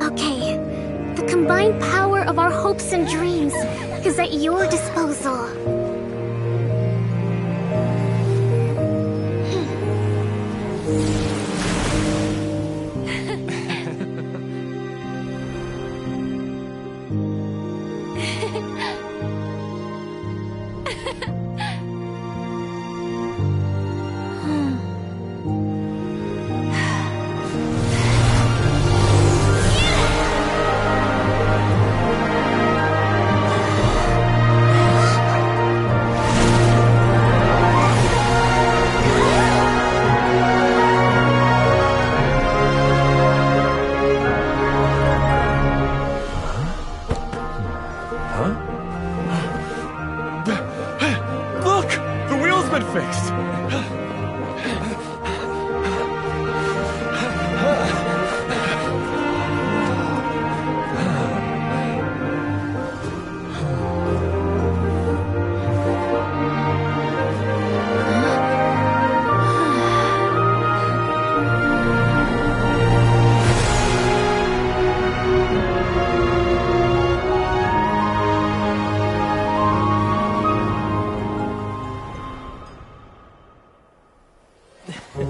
Okay, the combined power of our hopes and dreams is at your disposal. Come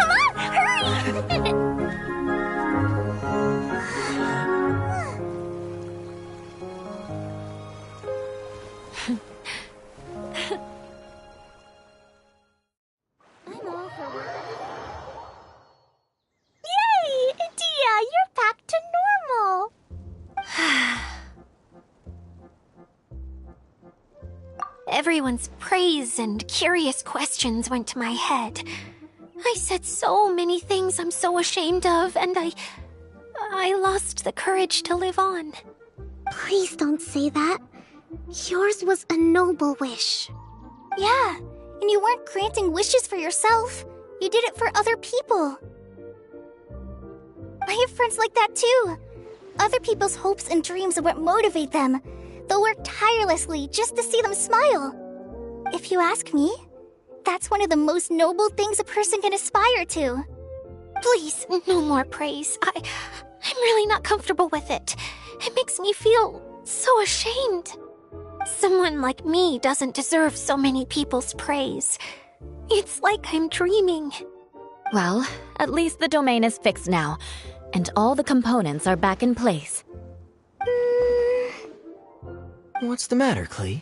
on, hurry! Yay! Dia, you're back to normal. Everyone's praise and curious questions went to my head. I said so many things I'm so ashamed of, and I lost the courage to live on. Please don't say that. Yours was a noble wish. Yeah, and you weren't granting wishes for yourself. You did it for other people. I have friends like that too. Other people's hopes and dreams are what motivate them. They'll work tirelessly just to see them smile. If you ask me, that's one of the most noble things a person can aspire to. Please, no more praise. I'm really not comfortable with it. It makes me feel so ashamed. Someone like me doesn't deserve so many people's praise. It's like I'm dreaming. Well, at least the domain is fixed now, and all the components are back in place. What's the matter, Klee?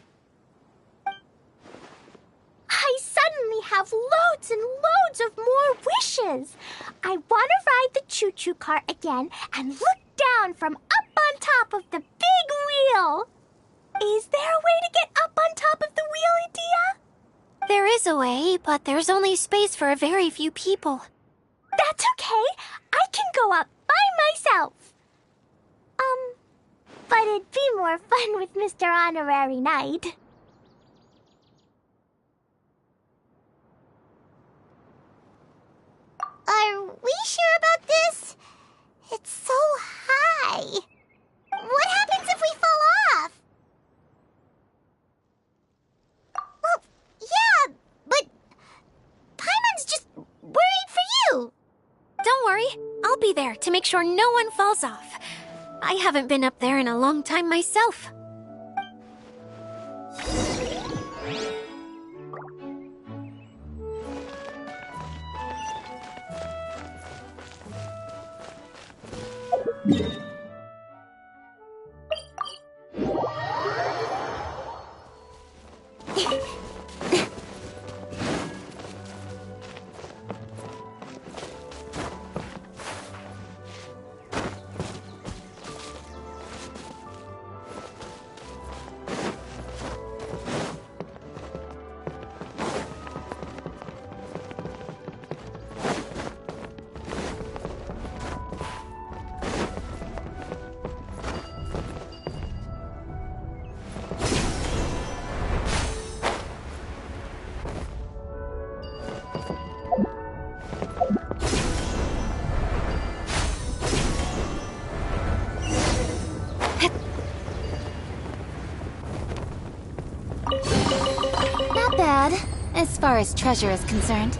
I suddenly have loads and loads of more wishes. I want to ride the choo-choo cart again and look down from up on top of the big wheel. Is there a way to get up on top of the wheel, Adia? There is a way, but there's only space for a very few people. That's okay. I can go up by myself. But it'd be more fun with Mr. Honorary Knight. Are we sure about this? It's so high. What happens if we fall off? Well, yeah, but Paimon's just worried for you. Don't worry, I'll be there to make sure no one falls off. I haven't been up there in a long time myself. Not bad, as far as treasure is concerned.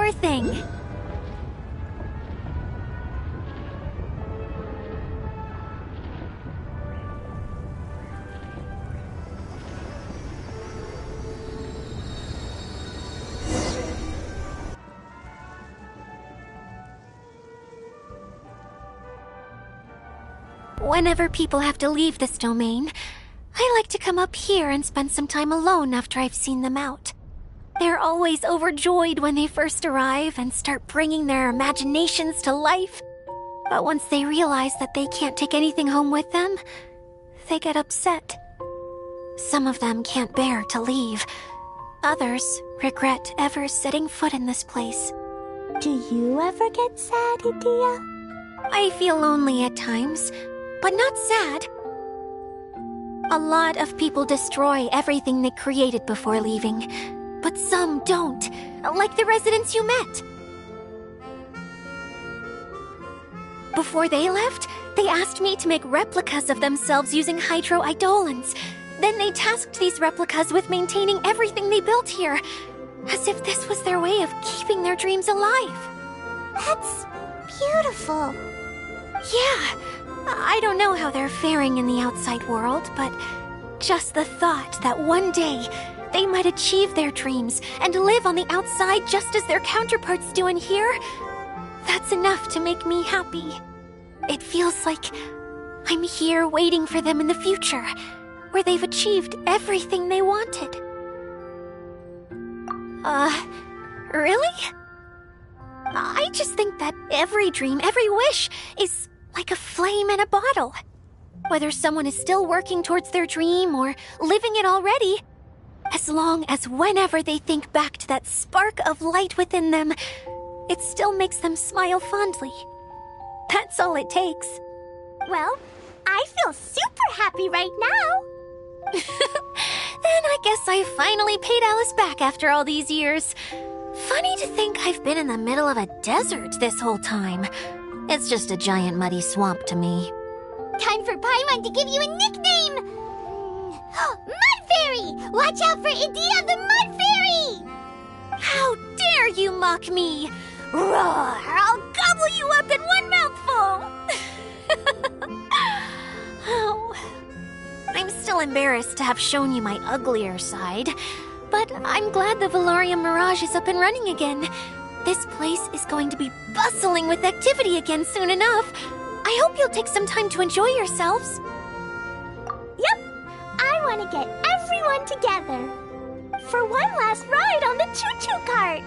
sure thing. Whenever people have to leave this domain, I like to come up here and spend some time alone after I've seen them out. They're always overjoyed when they first arrive and start bringing their imaginations to life. But once they realize that they can't take anything home with them, they get upset. Some of them can't bear to leave. Others regret ever setting foot in this place. Do you ever get sad, Idia? I feel lonely at times, but not sad. A lot of people destroy everything they created before leaving, but some don't, like the residents you met. Before they left, they asked me to make replicas of themselves using hydro-eidolons. Then they tasked these replicas with maintaining everything they built here, as if this was their way of keeping their dreams alive. That's beautiful. Yeah, I don't know how they're faring in the outside world, but just the thought that one day they might achieve their dreams and live on the outside just as their counterparts do in here, that's enough to make me happy. It feels like I'm here waiting for them in the future, where they've achieved everything they wanted. Really? I just think that every dream, every wish is like a flame in a bottle. Whether someone is still working towards their dream or living it already, as long as whenever they think back to that spark of light within them, it still makes them smile fondly. That's all it takes. Well, I feel super happy right now. Then I guess I finally paid Alice back after all these years. Funny to think I've been in the middle of a desert this whole time. It's just a giant muddy swamp to me. Time for Paimon to give you a nickname! Mud Fairy! Watch out for Idia the Mud Fairy! How dare you mock me! Roar! I'll gobble you up in one mouthful! Oh, I'm still embarrassed to have shown you my uglier side, but I'm glad the Valorium Mirage is up and running again. This place is going to be bustling with activity again soon enough. I hope you'll take some time to enjoy yourselves. Yep, I want to get everyone together for one last ride on the choo-choo cart.